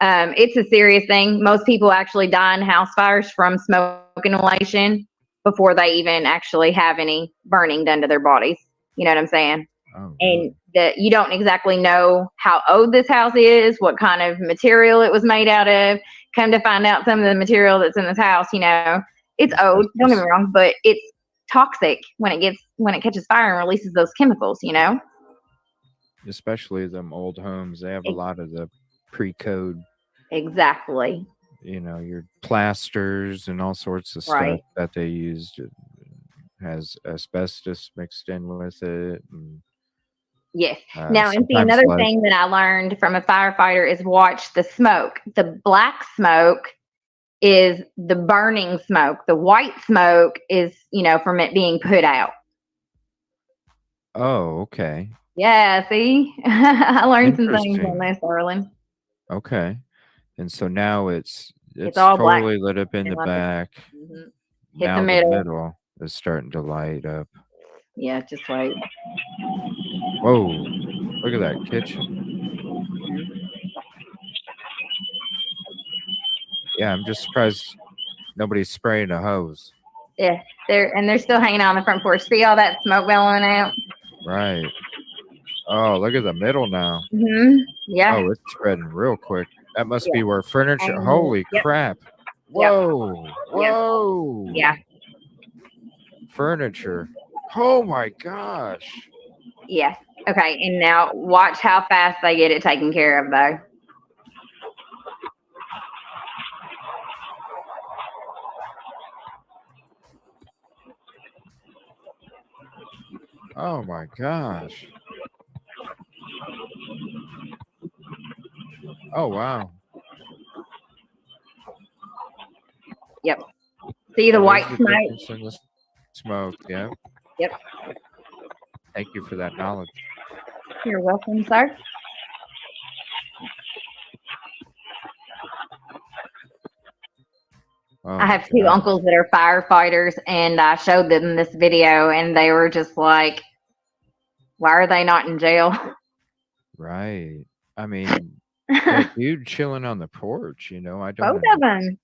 It's a serious thing. Most people actually die in house fires from smoke inhalation before they even actually have any burning done to their bodies. You know what I'm saying? Oh, And you don't exactly know how old this house is, what kind of material it was made out of. Come to find out, some of the material that's in this house, you know, it's old. Don't get me wrong, but it's toxic when it catches fire and releases those chemicals. You know, especially them old homes, they have a lot of the pre-code. Exactly. You know, your plasters and all sorts of Right. stuff that they used. It has asbestos mixed in with it. And, yes. Now, and see, sometimes another thing that I learned from a firefighter is watch the smoke. The black smoke is the burning smoke. The white smoke is, you know, from it being put out. Oh, okay. Yeah, see? I learned some things Interesting. on this, Arlen. Okay. And so now it's all black totally lit up in the like back. Mhm. Hit Now the the middle. middle is starting to light up. Yeah, just wait. Whoa, look at that kitchen. Yeah, I'm just surprised nobody's spraying a hose. Yeah, they're still hanging out on the front porch. See all that smoke billowing out? Right. Oh, look at the middle now. Yeah. Oh, it's spreading real quick. That must Yeah. be where furniture. And- Holy yep. crap. Yep. Whoa. Whoa. Yeah. Furniture. Oh my gosh. Yeah. Okay, and now watch how fast they get it taken care of, though. Oh my gosh. Oh wow. Yep. See the There's white the smoke? difference in the smoke. Yeah. Yep. Thank you for that knowledge. You're welcome, sir. Oh I have my two gosh. uncles that are firefighters, and I showed them this video, and they were just like, why are they not in jail? Right. I mean, that dude chilling on the porch, you know, I don't Both of them.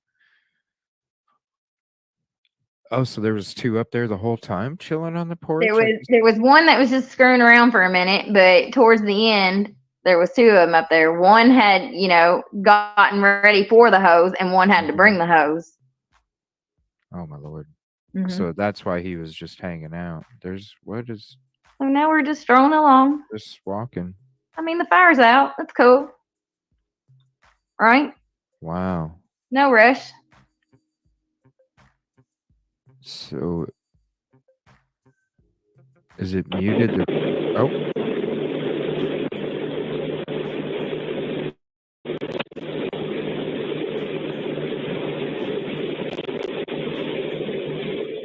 Oh, so there was two up there the whole time chilling on the porch? There was one that was just screwing around for a minute, but towards the end, there was two of them up there. One had, you know, gotten ready for the hose, and one had to bring the hose. Oh my Lord. Mhm. So that's why he was just hanging out. What is So now we're just strolling along. this walking? I mean, the fire's out. That's cool. Right? Wow. No rush. So is it muted? Oh.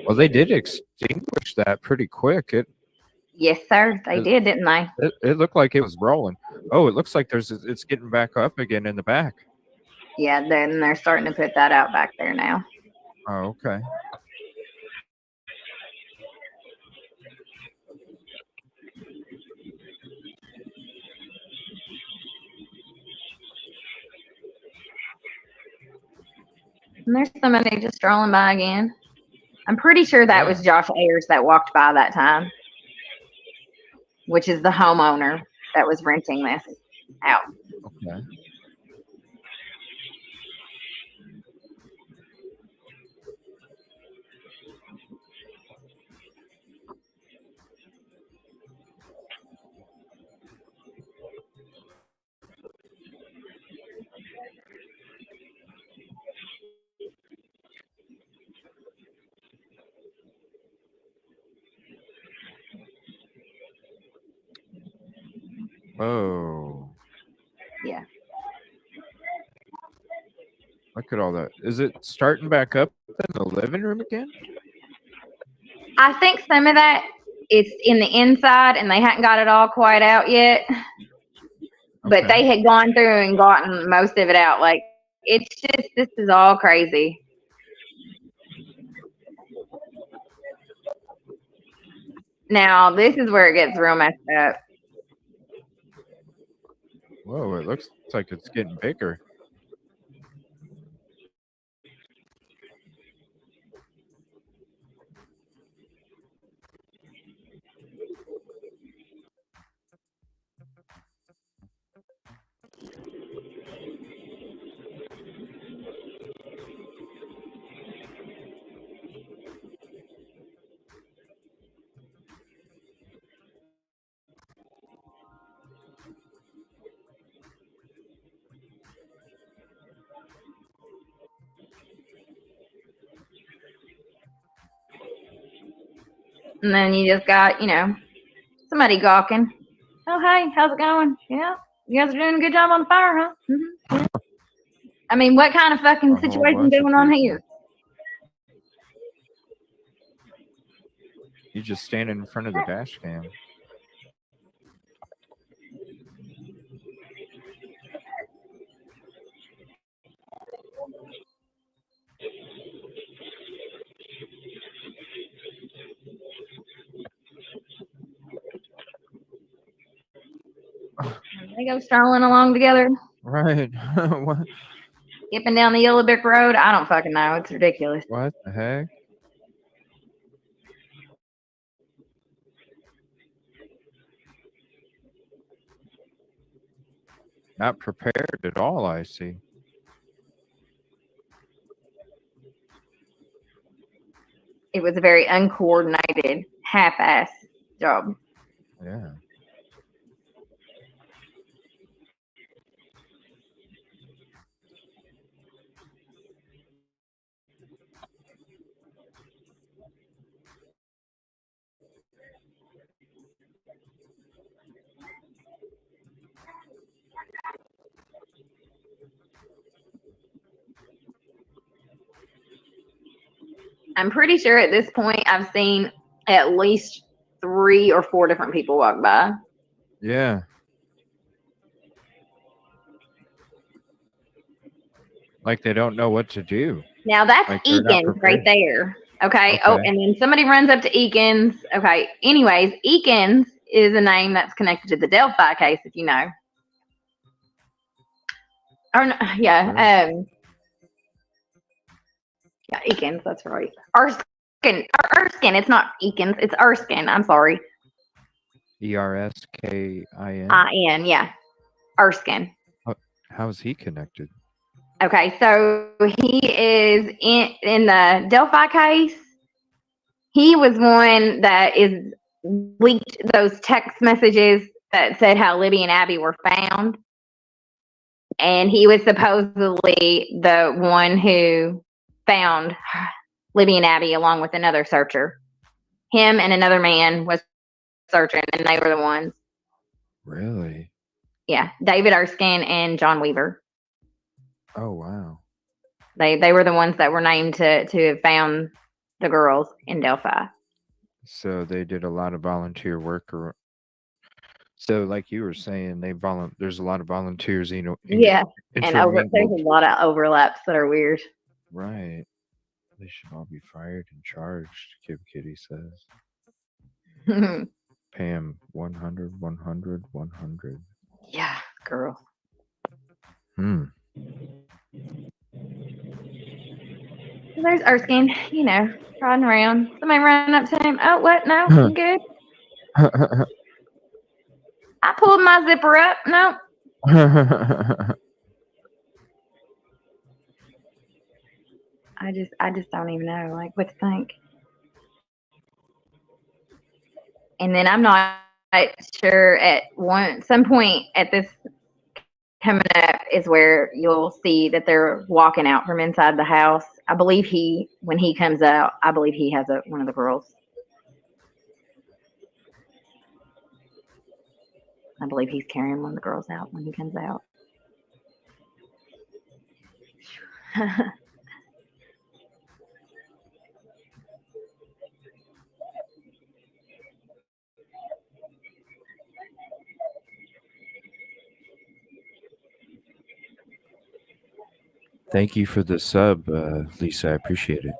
Well, they did extinguish that pretty quick. Yes, sir. They did, didn't they? It looked like it was rolling. Oh, it looks like it's getting back up again in the back. Yeah, then they're starting to put that out back there now. Oh, okay. And there's somebody just strolling by again. I'm pretty sure that was Josh Ayers that walked by that time, which is the homeowner that was renting this out. Okay. Oh, Yeah. look at all that. Is it starting back up in the living room again? I think some of that is in the inside and they hadn't got it all quite out yet. But Okay. they had gone through and gotten most of it out. Like, it's just, this is all crazy. Now, this is where it gets real messed up. Whoa, it looks like it's getting bigger. And then you just got, somebody gawking. Oh, hey, how's it going? Yeah. You guys are doing a good job on the fire, huh? Mm-hmm. Yeah. I mean, what kind of fucking situation going on here? You just standing in front of the dash cam. They go strolling along together, Right. What? skipping down the yellow brick road. I don't fucking know. It's ridiculous. What the heck? Not prepared at all, I see. It was a very uncoordinated, half-ass job. Yeah. I'm pretty sure at this point I've seen at least 3 or 4 different people walk by. Yeah. Like they don't know what to do. Now that's Like they're not Eakins right prepared. there. Okay. Oh, Okay. and then somebody runs up to Eakins. Okay. Anyways, Eakins is a name that's connected to the Delphi case, if you know. Or no, yeah. Yeah, Eakins. That's right. Erskine. It's not Eakins. It's Erskine. I'm sorry. Erskin. I-N. Yeah. Erskine. How is he connected? Okay, so he is in the Delphi case. He was one that is leaked those text messages that said how Libby and Abby were found. And he was supposedly the one who found Libby and Abby along with another searcher. Him and another man was searching, and they were the ones. Really? Yeah, David Erskine and John Weaver. Oh, wow. They were the ones that were named to have found the girls in Delphi. So they did a lot of volunteer work. So, like you were saying, there's a lot of volunteers, Yeah, and there's intermingled. a lot of overlaps that are weird. Right. They should all be fired and charged, Kib Kitty says. Pam, 100, 100, 100. Yeah, girl. There's Erskine, riding around. Somebody running up to him. Oh, what? No, I'm good. I pulled my zipper up. No. I just don't even know what to think. And then I'm not sure at some point at this coming up is where you'll see that they're walking out from inside the house. I believe when he comes out, I believe he has one of the girls. I believe he's carrying one of the girls out when he comes out. Thank you for the sub, Lisa. I appreciate it.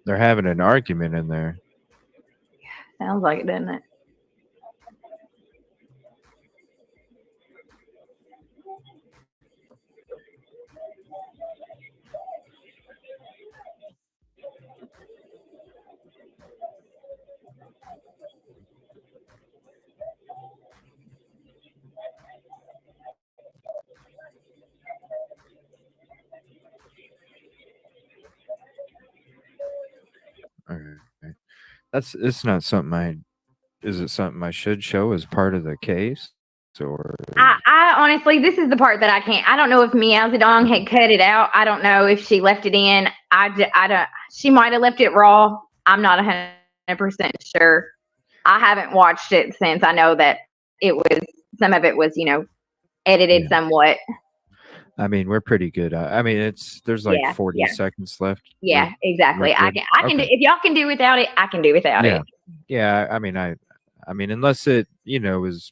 They're having an argument in there. Sounds like it, doesn't it? Okay. It's not something is it something I should show as part of the case? Or I honestly, this is the part that I can't. I don't know if Meow Zedong had cut it out. I don't know if she left it in. I don't. She might have left it raw. I'm not 100% sure. I haven't watched it since. I know that some of it was edited somewhat. I mean, we're pretty good. I mean, there's like 40 seconds left. Yeah, exactly. I can do, if y'all can do without it, I can do without it. Yeah. I mean, unless it, is.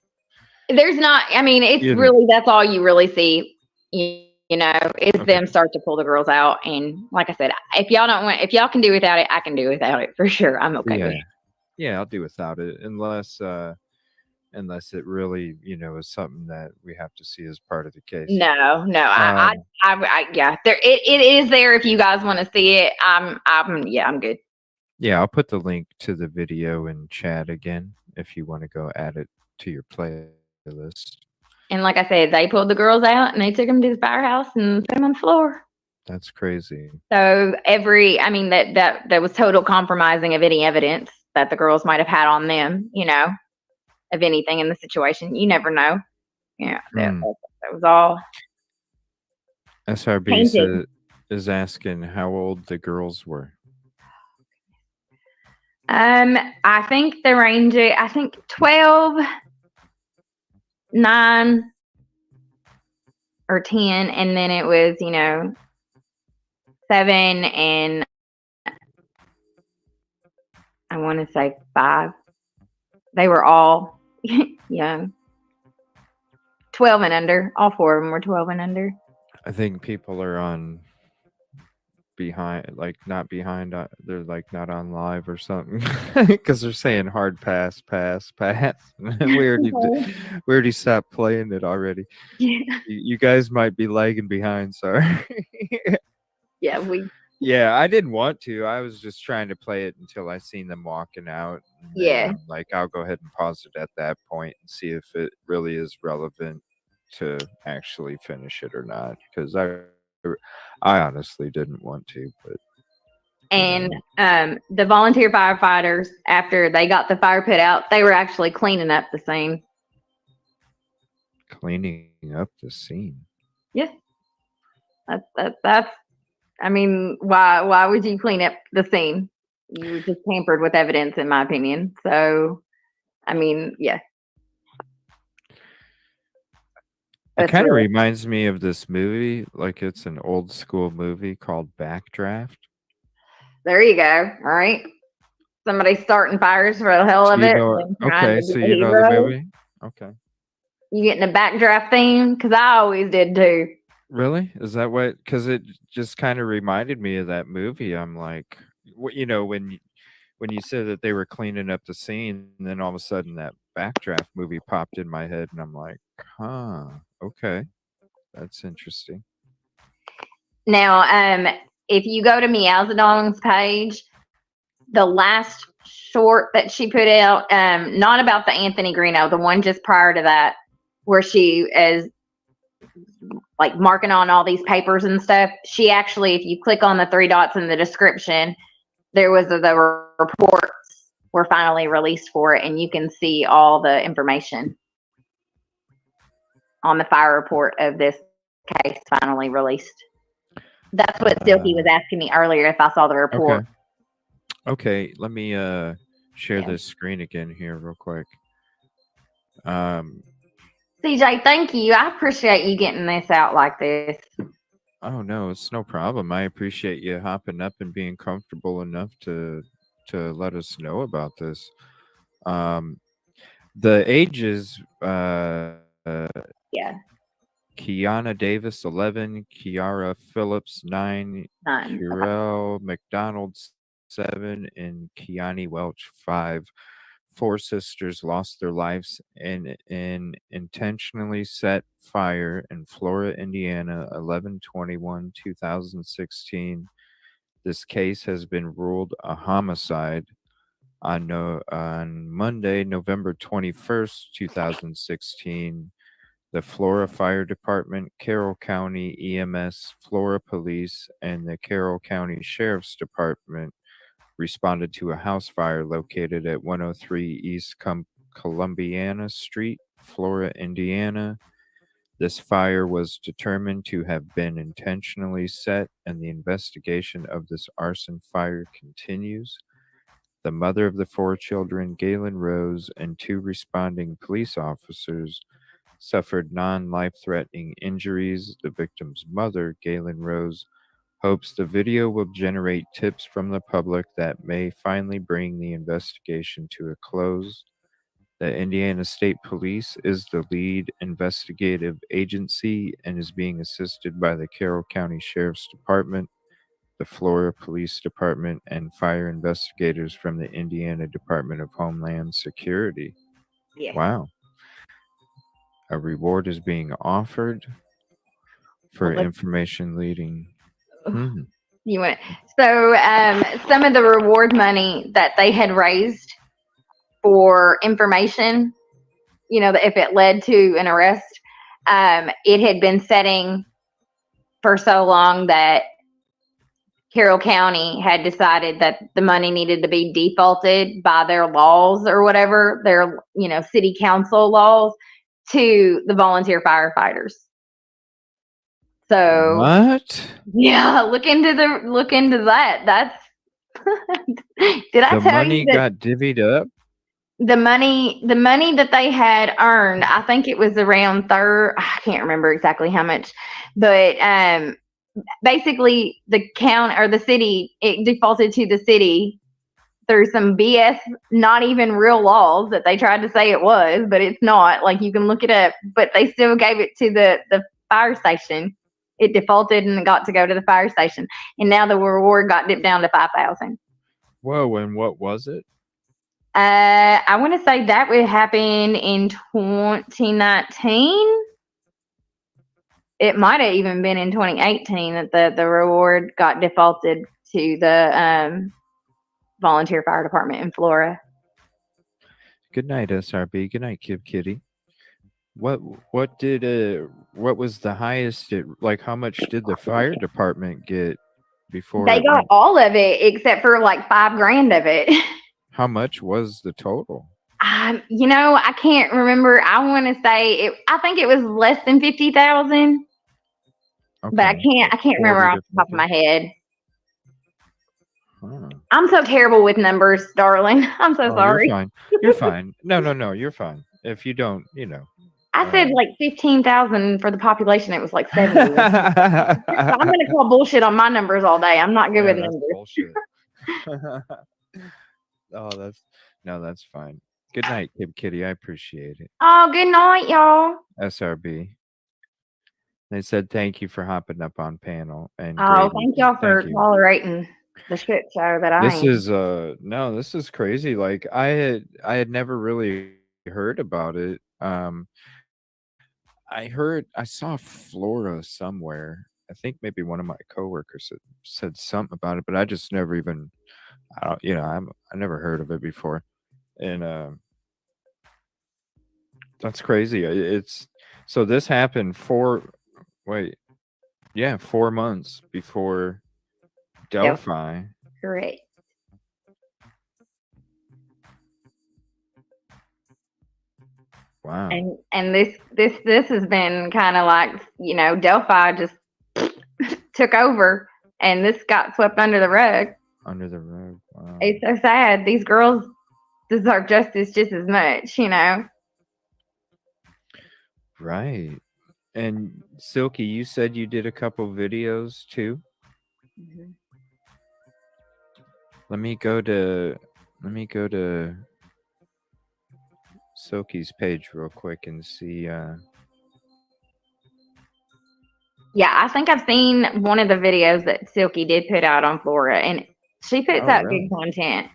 There's not. I mean, it's really that's all you really see. Is them start to pull the girls out, and like I said, if y'all can do without it, I can do without it for sure. I'm okay with it. Yeah, I'll do without it unless it really, is something that we have to see as part of the case. No, yeah, it is there if you guys want to see it. I'm good. Yeah, I'll put the link to the video in chat again if you want to go add it to your playlist. And like I said, they pulled the girls out and they took them to the firehouse and put them on the floor. That's crazy. So that was total compromising of any evidence that the girls might have had on them, of anything in the situation. You never know. Yeah, that was all. SRB is asking how old the girls were. I think the range, 12, 9, or 10, and then it was, 7 and I want to say 5. They were all young. 12 and under. All 4 of them were 12 and under. I think people are on not behind. They're not on live or something because they're saying hard pass. we already stopped playing it already. Yeah. You guys might be lagging behind. Sorry. Yeah, I didn't want to. I was just trying to play it until I seen them walking out. And then, I'll go ahead and pause it at that point and see if it really is relevant to actually finish it or not. Because I honestly didn't want to. But and the volunteer firefighters, after they got the fire put out, they were actually cleaning up the scene. Cleaning up the scene. Yeah, that's. I mean, why would you clean up the scene? You were just tampered with evidence, in my opinion. So, I mean, yeah. It kind of reminds me of this movie, like it's an old school movie called Backdraft. There you go. All right. Somebody starting fires for the hell of it. Okay, so you know the movie? Okay. You getting a backdraft theme? Because I always did too. Really? Is that what? Because it just kind of reminded me of that movie. I'm like, when you said that they were cleaning up the scene, and then all of a sudden that Backdraft movie popped in my head, and I'm like, huh, okay, that's interesting. Now, if you go to Meowsdong's page, the last short that she put out, not about the Anthony Greeno, the one just prior to that, where she is like marking on all these papers and stuff. She actually, if you click on the three dots in the description, there was the reports were finally released for it, and you can see all the information on the fire report of this case finally released. That's what Silky was asking me earlier if I saw the report. Okay. Okay, let me share Yeah. this screen again here real quick. Um, CJ, thank you. I appreciate you getting this out like this. oh no, it's no problem. I appreciate you hopping up and being comfortable enough to let us know about this. Um, the ages, Yeah, Kiana Davis 11, Kiara Phillips 9, none. Okay. Kirel McDonald 7, and Kiani Welch 5. Four sisters lost their lives in an intentionally set fire in Flora, Indiana, 11/21/2016. This case has been ruled a homicide on Monday, November 21st, 2016. The Flora Fire Department, Carroll County EMS, Flora Police, and the Carroll County Sheriff's Department responded to a house fire located at 103 East Columbiana Street, Flora, Indiana. This fire was determined to have been intentionally set, and the investigation of this arson fire continues. The mother of the four children, Galen Rose, and two responding police officers suffered non life threatening injuries. The victim's mother, Galen Rose, hopes the video will generate tips from the public that may finally bring the investigation to a close. The Indiana State Police is the lead investigative agency and is being assisted by the Carroll County Sheriff's Department, the Florida Police Department, and fire investigators from the Indiana Department of Homeland Security. Yeah. Wow. A reward is being offered for Well, information leading. You want so some of the reward money that they had raised for information, if it led to an arrest, it had been setting for so long that Carroll County had decided that the money needed to be defaulted by their laws or whatever, their city council laws, to the volunteer firefighters. So What? yeah, look into that. That's did I The tell money you that got divvied up? the money that they had earned, I think it was around I can't remember exactly how much, but basically the county or the city, it defaulted to the city through some BS, not even real laws that they tried to say it was, but it's not. Like, you can look it up, but they still gave it to the fire station. It defaulted and got to go to the fire station, and now the reward got dipped down to 5,000. Whoa, and what was it? I want to say that would happen in 2019. It might have even been in 2018 that the reward got defaulted to the volunteer fire department in Flora. Good night, SRB. Good night, Kid Kitty. What was the highest? Like, how much did the fire department get before They it got went? all of it except for like $5,000 of it. How much was the total? I can't remember. I want to say I think it was less than 50,000, Okay. but I can't remember off the top of my head. Huh. I'm so terrible with numbers, darling. I'm so sorry. You're fine. You're fine. No, you're fine. If you don't, I said like 15,000 for the population. It was like 70. So I'm going to call bullshit on my numbers all day. I'm not good with that's numbers. bullshit. That's fine. Good night, Kid Kitty. I appreciate it. Oh, good night, y'all. SRB. They said thank you for hopping up on panel and Oh, Grady. thank y'all for Thank you. tolerating the shit show that I This am. is no, this is crazy. Like I had never really heard about it. I saw Flora somewhere. I think maybe one of my coworkers said something about it, but I just never even I don't I never heard of it before. And that's crazy. It's so this happened wait, yeah, 4 months before Yep, Delphi. correct. Wow. And this has been kind of like, Delphi just took over, and this got swept under the rug. Under the rug. Wow. It's so sad. These girls deserve justice just as much, Right. And Silky, you said you did a couple videos too? Mhm. Let me go to Silky's page real quick and see Yeah, I think I've seen one of the videos that Silky did put out on Flora, and she puts Oh, out really? good content.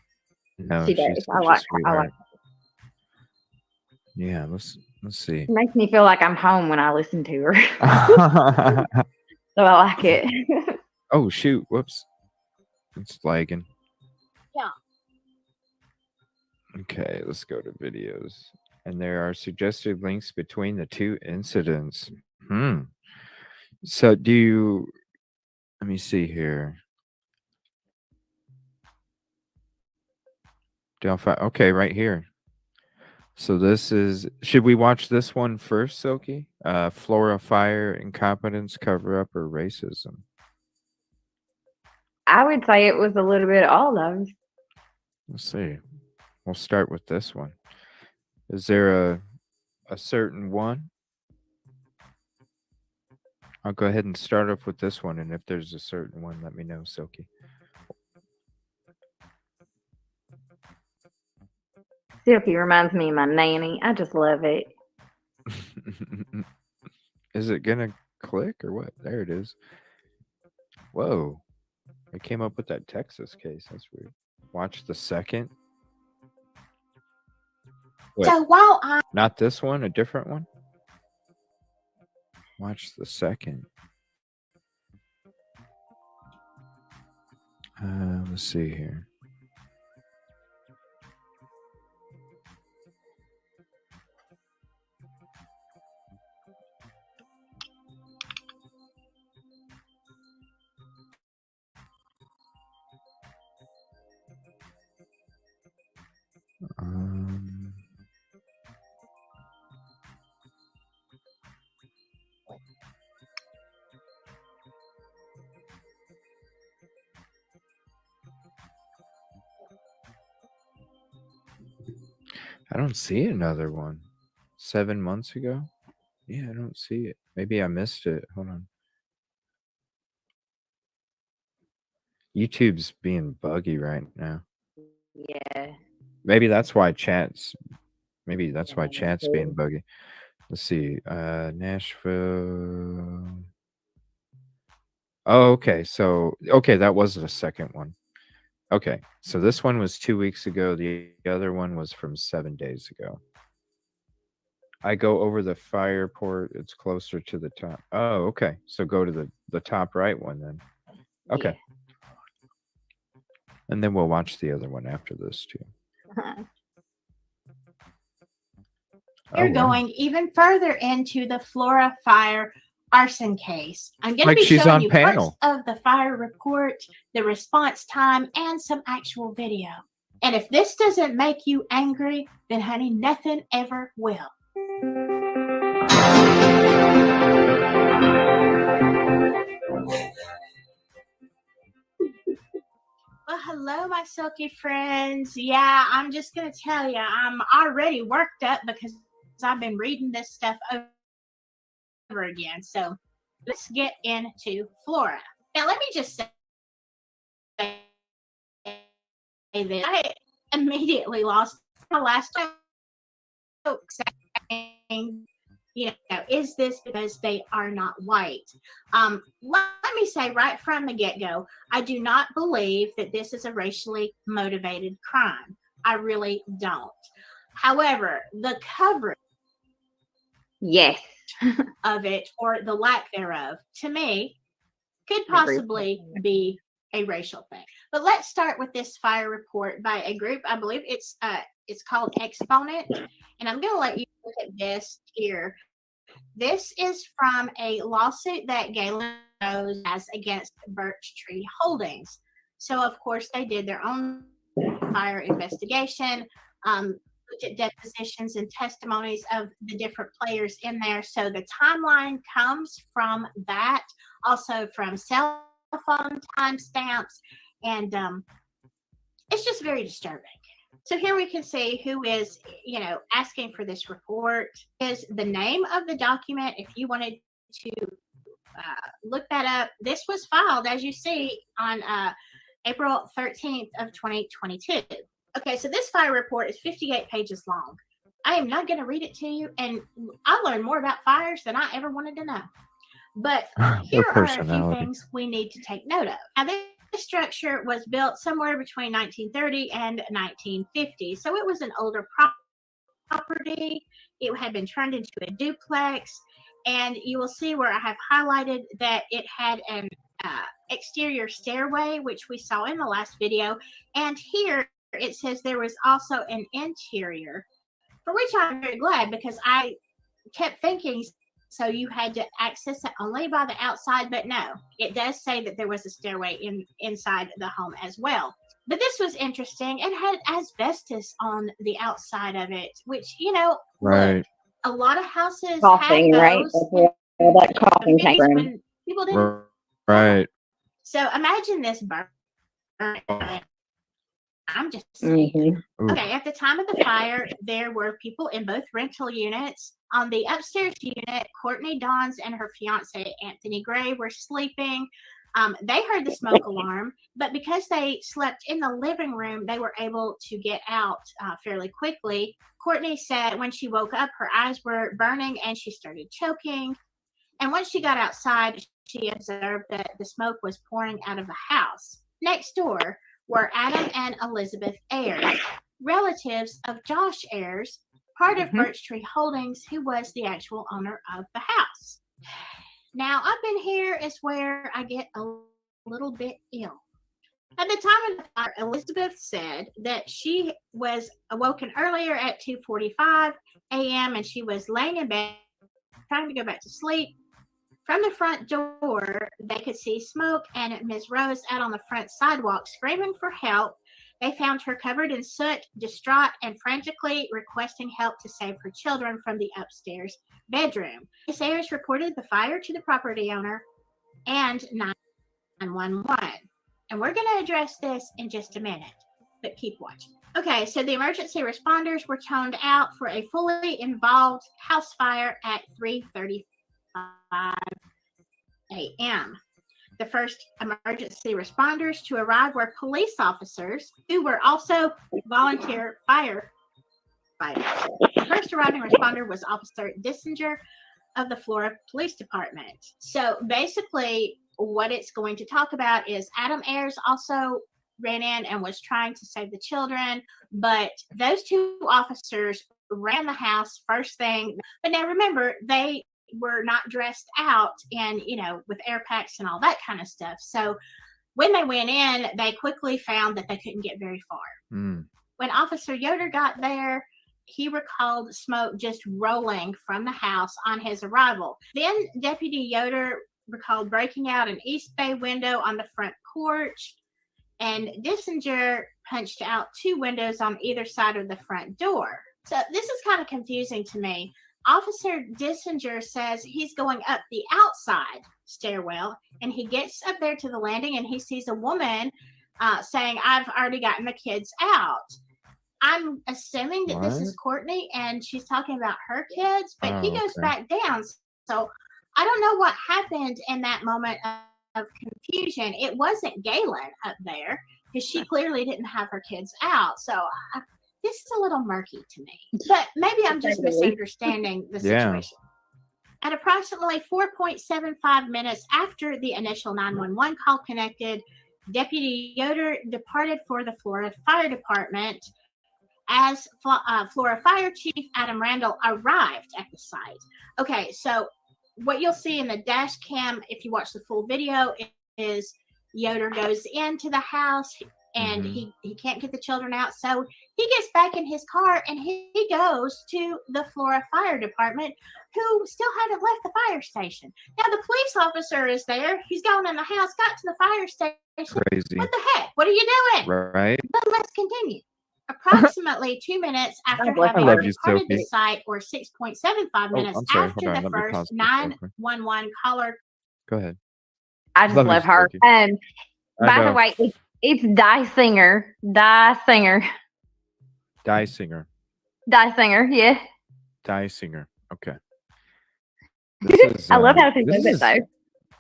No, She she's does. such a I like sweetheart. it. Yeah, let's see. It makes me feel like I'm home when I listen to her. So I like it. Oh shoot, whoops. It's lagging. Yeah. Okay, let's go to videos. And there are suggested links between the two incidents. So let me see here. Delphi. Okay, right here. So should we watch this one first, Silky? Flora fire, incompetence, cover up, or racism? I would say it was a little bit of all of them. Let's see. We'll start with this one. Is there a certain one? I'll go ahead and start off with this one, and if there's a certain one, let me know, Silky. Silky reminds me of my nanny. I just love it. Is it gonna click or what? There it is. Whoa. It came up with that Texas case. That's weird. Watch the second. Wait, So while I not this one, a different one? Watch the second. Let's see here. Um, I don't see another one. 7 months ago? Yeah, I don't see it. Maybe I missed it. Hold on. YouTube's being buggy right now. Yeah. Maybe that's why chat's being buggy. Let's see. Nashville. Oh, okay. So that was the second one. Okay. So this one was 2 weeks ago. The other one was from 7 days ago. I go over the fire port. It's closer to the top. Oh, okay. So go to the top right one then. Okay. And then we'll watch the other one after this too. Yeah. You're Oh, wow. going even further into the Flora fire arson case. I'm going Like to be she's showing on you panel. parts of the fire report, the response time, and some actual video. And if this doesn't make you angry, then honey, nothing ever will. Well, hello, my silky friends. Yeah, I'm just going to tell you, I'm already worked up because I've been reading this stuff over again. So let's get into Flora. Now, let me just say this. I immediately lost my last joke saying Is this because they are not white? Let me say right from the get-go, I do not believe that this is a racially motivated crime. I really don't. However, the coverage Yes. of it, or the lack thereof, to me, could I agree with possibly be a racial thing. But let's start with this fire report by a group. I believe it's called Exponent, and I'm going to let you look at this here. This is from a lawsuit that Galen Rose has against Birch Tree Holdings. So, of course, they did their own fire investigation, looked at depositions and testimonies of the different players in there. So the timeline comes from that, also from cell phone timestamps, and it's just very disturbing. So here we can see who is, asking for this report. Is the name of the document. If you wanted to look that up, this was filed, as you see, on April 13th of 2022. Okay, so this fire report is 58 pages long. I am not going to read it to you, and I learned more about fires than I ever wanted to know. But here are a few things we need to take note of. Now, this structure was built somewhere between 1930 and 1950, so it was an older property. It had been turned into a duplex, and you will see where I have highlighted that it had an exterior stairway, which we saw in the last video, and here it says there was also an interior, for which I'm very glad, because I kept thinking so you had to access it only by the outside, but no, it does say that there was a stairway inside the home as well. But this was interesting. It had asbestos on the outside of it, which, Right. look, a lot of houses Coughing, had right? those That's where all that coughing came from. when people didn't. Right. So imagine this burn. I'm just saying. Mm-hmm. Okay, at the time of the fire, there were people in both rental units. On the upstairs unit, Courtney Dawes and her fiance, Anthony Gray, were sleeping. They heard the smoke alarm, but because they slept in the living room, they were able to get out fairly quickly. Courtney said when she woke up, her eyes were burning and she started choking. And once she got outside, she observed that the smoke was pouring out of the house. Next door were Adam and Elizabeth Ayers, relatives of Josh Ayers, part of Birch Tree Holdings, who was the actual owner of the house. Now, up in here is where I get a little bit ill. At the time of the fire, Elizabeth said that she was awoken earlier at 2:45 a.m. and she was laying in bed trying to go back to sleep. From the front door, they could see smoke and Ms. Rose out on the front sidewalk screaming for help. They found her covered in soot, distraught, and frantically requesting help to save her children from the upstairs bedroom. Ms. Ayers reported the fire to the property owner and 911. And we're going to address this in just a minute, but keep watching. Okay, so the emergency responders were toned out for a fully involved house fire at 3:35 a.m. The first emergency responders to arrive were police officers who were also volunteer firefighters. The first arriving responder was Officer Dissinger of the Flora Police Department. So basically, what it's going to talk about is Adam Ayers also ran in and was trying to save the children, but those two officers ran the house first thing. But now remember, they were not dressed out and, with air packs and all that kind of stuff. So when they went in, they quickly found that they couldn't get very far. When Officer Yoder got there, he recalled smoke just rolling from the house on his arrival. Then Deputy Yoder recalled breaking out an East Bay window on the front porch, and Dissinger punched out two windows on either side of the front door. So this is kind of confusing to me. Officer Dissinger says he's going up the outside stairwell, and he gets up there to the landing, and he sees a woman saying, "I've already gotten the kids out." I'm assuming that this is Courtney, and she's talking about her kids, but he goes back down. So I don't know what happened in that moment of confusion. It wasn't Galen up there, because she clearly didn't have her kids out. So this is a little murky to me, but maybe I'm just misunderstanding the situation. At approximately 4.75 minutes after the initial 911 call connected, Deputy Yoder departed for the Flora Fire Department as Flora Fire Chief Adam Randall arrived at the site. Okay, so what you'll see in the dash cam, if you watch the full video, is Yoder goes into the house and he can't get the children out. So he gets back in his car and he goes to the Flora Fire Department, who still haven't left the fire station. Now, the police officer is there. He's gone in the house, got to the fire station. Crazy. What the heck? What are you doing? Right? But let's continue. Approximately 2 minutes after I having love you, departed the Sophie. site, or 6.75 minutes I'm sorry. after Hold on. the Let me first pause this real quick. 911 caller. Go ahead. I just Love you, love her. Smokey. By the know. way, it's Die Singer. Die Singer. Die Singer. Die Singer, yeah. Die Singer. Okay. This is, I love how she this says it,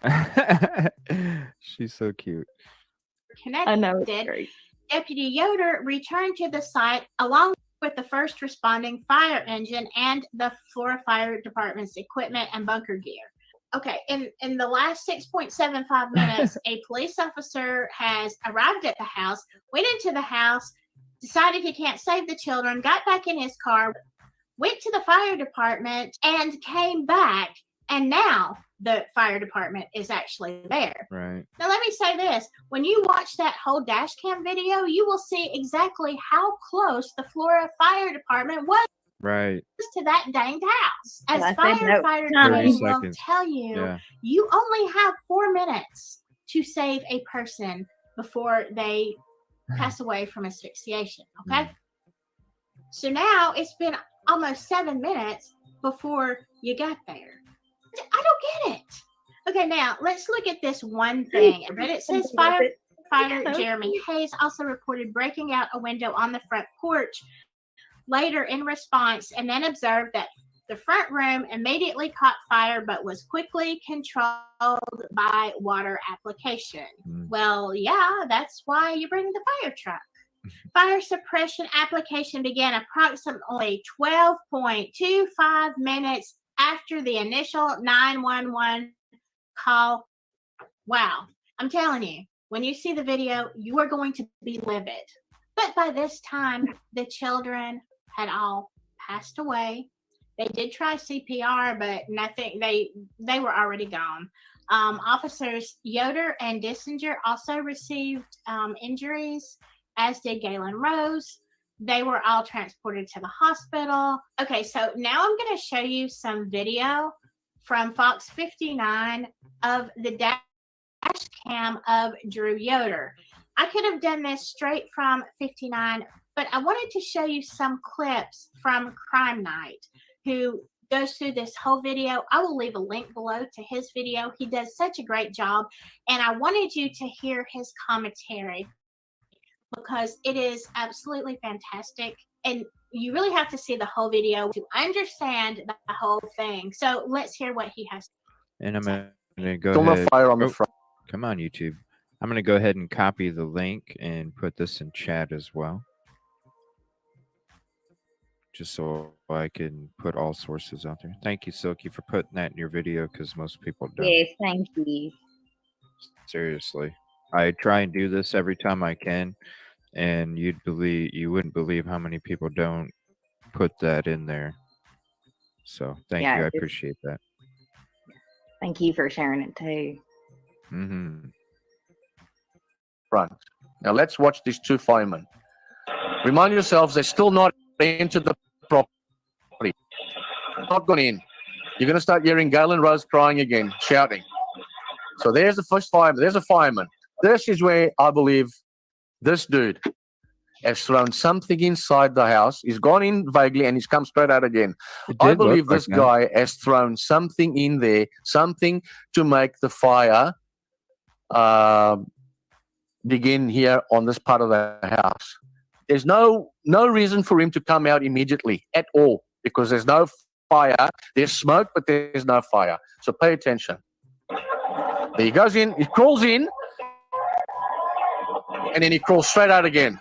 though. She's so cute. I know, it's Connected, great. Deputy Yoder returned to the site along with the first responding fire engine and the Flora Fire Department's equipment and bunker gear. Okay, in the last 6.75 minutes, a police officer has arrived at the house, went into the house, decided he can't save the children, got back in his car, went to the fire department, and came back. And now the fire department is actually there. Right. Now, let me say this. When you watch that whole dash cam video, you will see exactly how close the Flora Fire Department was Right. to that danged house. As I said no. firefighters 30 will seconds. tell you, Yeah. you only have 4 minutes to save a person before they pass away from asphyxiation. Okay? So now it's been almost 7 minutes before you got there. I don't get it. Okay, now let's look at this one thing. I read it says firefighter Jeremy Hayes also reported breaking out a window on the front porch later in response, and then observed that the front room immediately caught fire but was quickly controlled by water application. Well, yeah, that's why you bring the fire truck. Fire suppression application began approximately 12.25 minutes after the initial 911 call. Wow. I'm telling you, when you see the video, you are going to be livid. But by this time, the children had all passed away. They did try CPR, but nothing. They were already gone. Officers Yoder and Dissinger also received injuries, as did Galen Rose. They were all transported to the hospital. Okay, so now I'm going to show you some video from Fox 59 of the dash cam of Drew Yoder. I could have done this straight from 59, but I wanted to show you some clips from Crime Night, who goes through this whole video. I will leave a link below to his video. He does such a great job, and I wanted you to hear his commentary because it is absolutely fantastic, and you really have to see the whole video to understand the whole thing. So let's hear what he has to say. And I'm going to go Still ahead. no fire on the front. Come on, YouTube. I'm going to go ahead and copy the link and put this in chat as well, just so I can put all sources out there. Thank you, Silky, for putting that in your video, because most people don't. Yes, thank you. Seriously. I try and do this every time I can, and you wouldn't believe how many people don't put that in there. So thank you. I appreciate that. Thank you for sharing it too. Front. Now let's watch these two firemen. Remind yourselves, they're still not entered the property. Not gone in. You're going to start hearing Galen Rose crying again, shouting. So there's the first fireman. There's a fireman. This is where I believe this dude has thrown something inside the house. He's gone in vaguely and he's come straight out again. I believe this guy has thrown something in there, something to make the fire begin here on this part of the house. There's no reason for him to come out immediately at all, because there's no fire. There's smoke, but there's no fire. So pay attention. There he goes in. He crawls in, and then he crawls straight out again.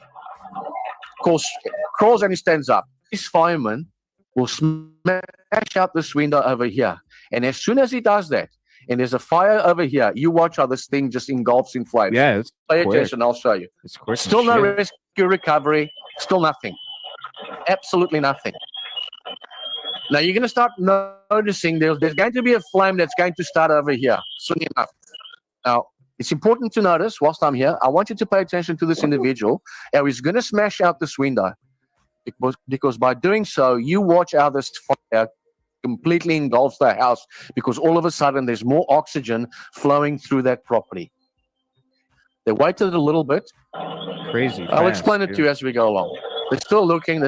Crawls and he stands up. This fireman will smash out this window over here, And as soon as he does that, and there's a fire over here, you watch how this thing just engulfs in flames. Yeah, it's Pay quick. attention, I'll show you. It's quick. as Still no shit. rescue recovery, still nothing. Absolutely nothing. Now you're going to start noticing there's going to be a flame that's going to start over here soon enough. Now, it's important to notice, whilst I'm here, I want you to pay attention to this individual. Now, he's going to smash out this window. Because by doing so, you watch how this fire completely engulfs the house, because all of a sudden there's more oxygen flowing through that property. They waited a little bit. Crazy. I'll fast, explain it dude. to you as we go along. They're still looking.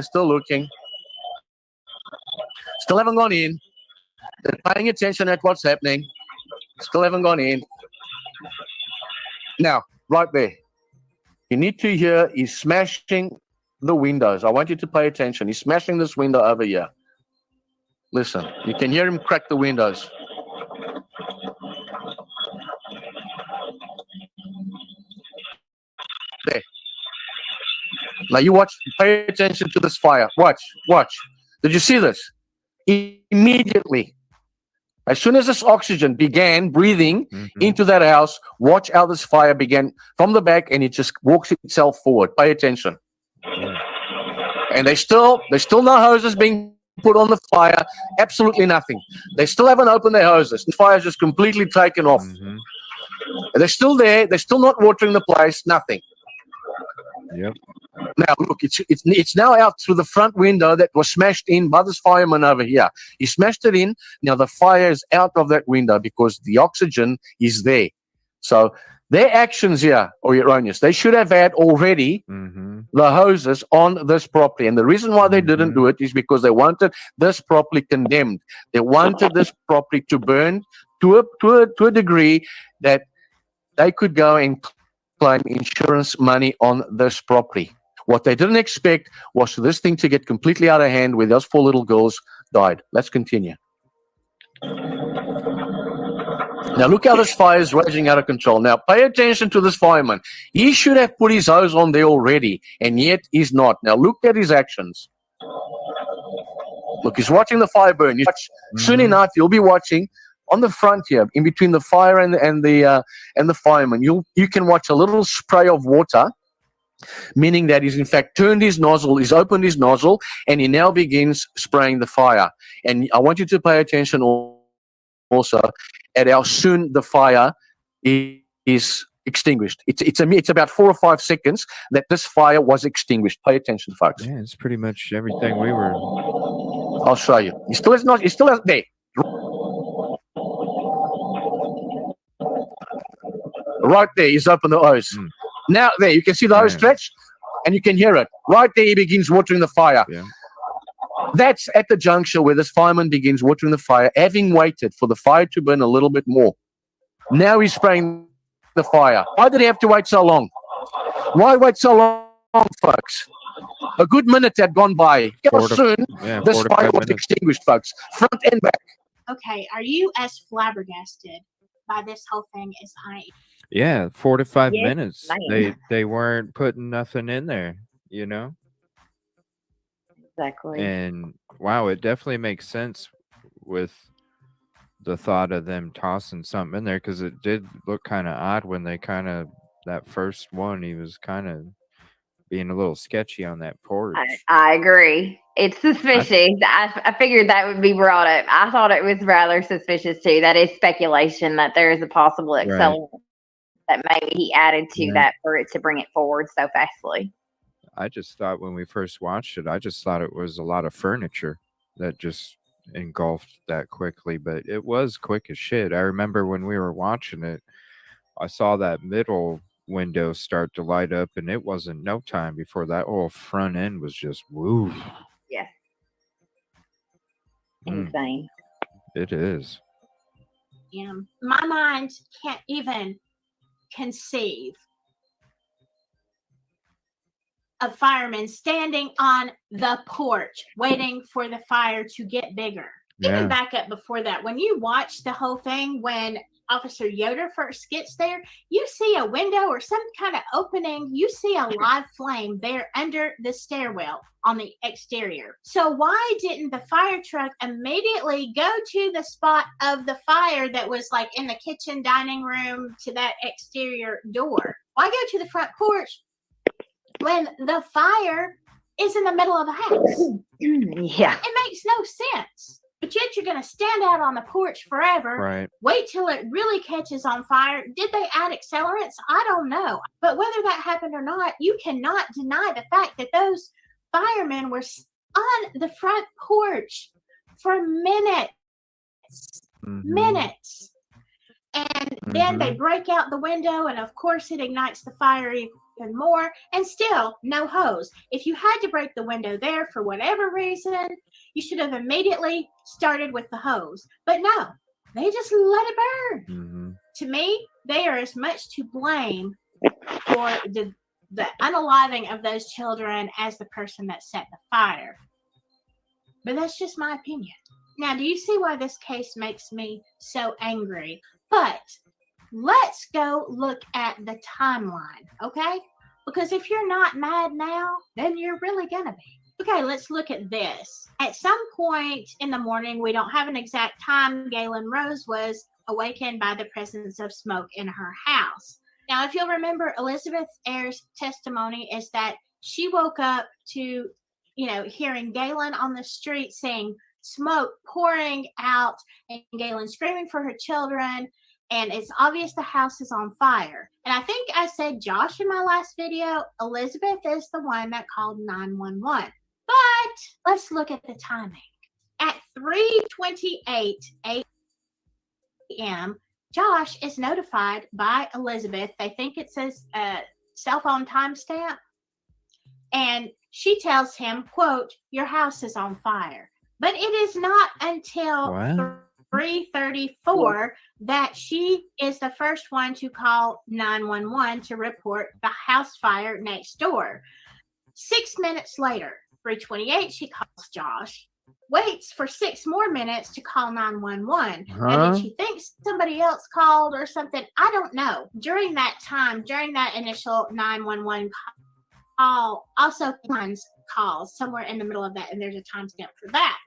Still haven't gone in. They're paying attention at what's happening. Still haven't gone in. Now, right there. You need to hear he's smashing the windows. I want you to pay attention. He's smashing this window over here. Listen, you can hear him crack the windows. There. Now you watch, pay attention to this fire. Watch. Did you see this? Immediately, as soon as this oxygen began breathing into that house, watch how this fire began from the back, and it just walks itself forward. Pay attention. And there's still no hoses being put on the fire. Absolutely nothing. They still haven't opened their hoses. The fire's just completely taken off. They're still there. They're still not watering the place. Nothing. Yep. Now look, it's now out through the front window that was smashed in by this fireman over here. He smashed it in. Now the fire is out of that window because the oxygen is there. So their actions here are erroneous. They should have had already the hoses on this property. And the reason why they didn't do it is because they wanted this property condemned. They wanted this property to burn to a degree that they could go and claim insurance money on this property. What they didn't expect was for this thing to get completely out of hand where those 4 little girls died. Let's continue. Now look how this fire is raging out of control. Now pay attention to this fireman. He should have put his hose on there already, and yet he's not. Now look at his actions. Look, he's watching the fire burn. Soon enough, you'll be watching on the front here, in between the fire and the fireman. You can watch a little spray of water, meaning that he's in fact turned his nozzle, he's opened his nozzle, and he now begins spraying the fire. And I want you to pay attention also at how soon the fire is extinguished. It's about 4 or 5 seconds that this fire was extinguished. Pay attention, folks. Yeah, it's pretty much everything we were. I'll show you. He still has there. Right there, he's opened the hose. Now there, you can see the hose stretch, and you can hear it. Right there, he begins watering the fire. Yeah. That's at the juncture where this fireman begins watering the fire, having waited for the fire to burn a little bit more. Now he's spraying the fire. Why did he have to wait so long? Why wait so long, folks? A good minute had gone by. How soon this fire was extinguished, folks, front and back. Okay, are you as flabbergasted by this whole thing as I am? Yeah, 4 to 5 Yes, minutes. ma'am. They weren't putting nothing in there, you know? Exactly. And wow, it definitely makes sense with the thought of them tossing something in there, because it did look kind of odd when they that first one, he was kind of being a little sketchy on that porch. I agree. It's suspicious. I figured that would be brought up. I thought it was rather suspicious too. That is speculation that there is a possible accelerant that maybe he added to that for it to bring it forward so fastly. I just thought when we first watched it, I just thought it was a lot of furniture that just engulfed that quickly, but it was quick as shit. I remember when we were watching it, I saw that middle window start to light up, and it wasn't no time before that whole front end was just woo. Yeah. Insane. It is. Yeah, my mind can't even conceive of firemen standing on the porch waiting for the fire to get bigger. Even back up before that, when you watch the whole thing, when Officer Yoder first gets there, you see a window or some kind of opening. You see a live flame there under the stairwell on the exterior. So why didn't the fire truck immediately go to the spot of the fire that was like in the kitchen, dining room to that exterior door? Why go to the front porch when the fire is in the middle of the house? Yeah. It makes no sense. But yet you're going to stand out on the porch forever, Right. wait till it really catches on fire. Did they add accelerants? I don't know. But whether that happened or not, you cannot deny the fact that those firemen were on the front porch for minutes. Minutes. And then they break out the window, and of course it ignites the fire even more, and still no hose. If you had to break the window there for whatever reason, you should have immediately started with the hose. But no, they just let it burn. To me, they are as much to blame for the unaliving of those children as the person that set the fire. But that's just my opinion. Now, do you see why this case makes me so angry? But let's go look at the timeline, okay? Because if you're not mad now, then you're really gonna be. Okay, let's look at this. At some point in the morning, we don't have an exact time, Galen Rose was awakened by the presence of smoke in her house. Now, if you'll remember, Elizabeth Ayres' testimony is that she woke up to, hearing Galen on the street saying smoke pouring out and Galen screaming for her children. And it's obvious the house is on fire. And I think I said Josh in my last video. Elizabeth is the one that called 911. But let's look at the timing. At 3:28 a.m., Josh is notified by Elizabeth. They think it says cell phone timestamp. And she tells him, quote, "Your house is on fire." But it is not until 3:34 that she is the first one to call 911 to report the house fire next door. 6 minutes later, 3:28, she calls Josh, waits for 6 more minutes to call 911. And did she think somebody else called or something? I don't know. During that time, during that initial 911 call, also calls somewhere in the middle of that, and there's a timestamp for that.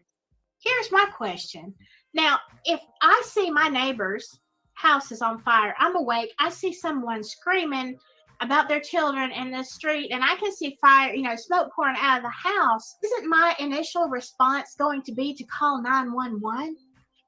Here's my question. Now, if I see my neighbor's house is on fire, I'm awake, I see someone screaming about their children in the street, and I can see fire, smoke pouring out of the house, isn't my initial response going to be to call 911?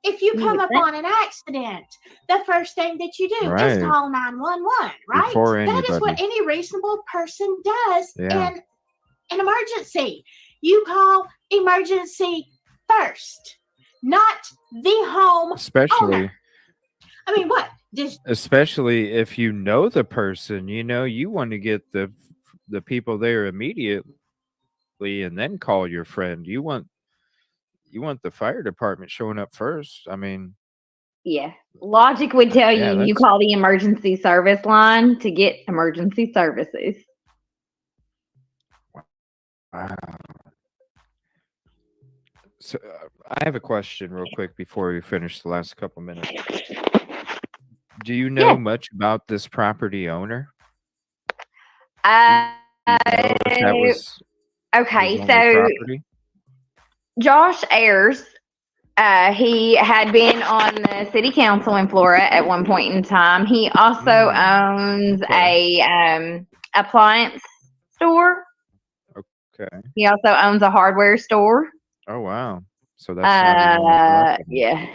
If you come up on an accident, the first thing that you do is call 911, right? That is what any reasonable person does in an emergency. You call emergency first, not the home owner. I mean, what? Especially if you know the person, you want to get the people there immediately and then call your friend. You want the fire department showing up first. I mean, yeah, logic would tell you call the emergency service line to get emergency services. Wow. So I have a question real quick before we finish the last couple minutes. Do you know much about this property owner? Okay, so Josh Ayres, he had been on the city council in Flora at one point in time. He also owns a appliance store. Okay. He also owns a hardware store. Oh wow! So that's yeah.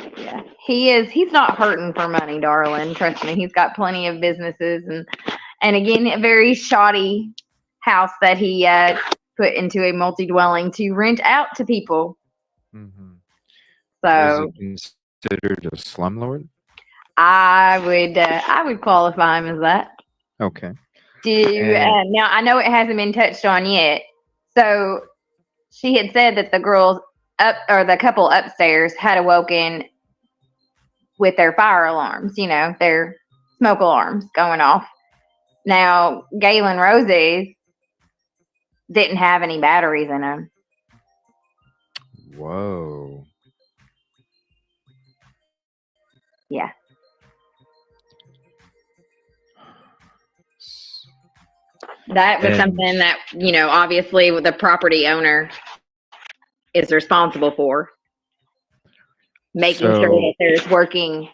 He's not hurting for money, darling. Trust me, he's got plenty of businesses and again, a very shoddy house that he put into a multi-dwelling to rent out to people. So is it considered a slumlord? I would qualify him as that. Okay. Now I know it hasn't been touched on yet. So she had said that the couple upstairs had awoken with their fire alarms, their smoke alarms going off. Now, Galen Rose's didn't have any batteries in them. Whoa. Yeah. That was And something that, obviously the property owner is responsible for, making sure so, that there's working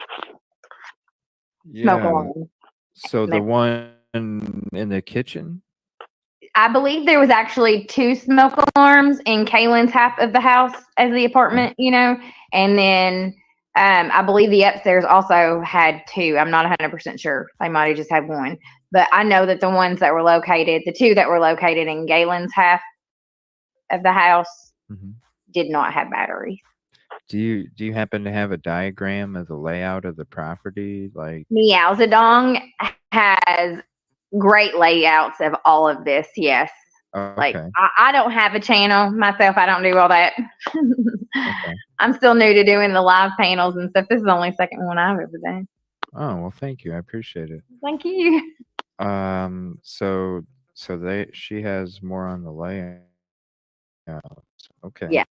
smoke yeah. alarms. So the one in the kitchen? I believe there was actually 2 smoke alarms in Kaylin's half of the house as the apartment, and then I believe the upstairs also had 2. I'm not 100% sure. They might have just had 1. But I know that the 2 that were located in Galen's half of the house Mhm. did not have batteries. Do you happen to have a diagram of the layout of the property? Like, Meowzadong has great layouts of all of this, yes. Like, okay, I don't have a channel myself. I don't do all that. okay. I'm still new to doing the live panels and stuff. This is the only second one I've ever done. Oh, well, thank you. I appreciate it. Thank you. So she has more on the layout. Okay. Yeah.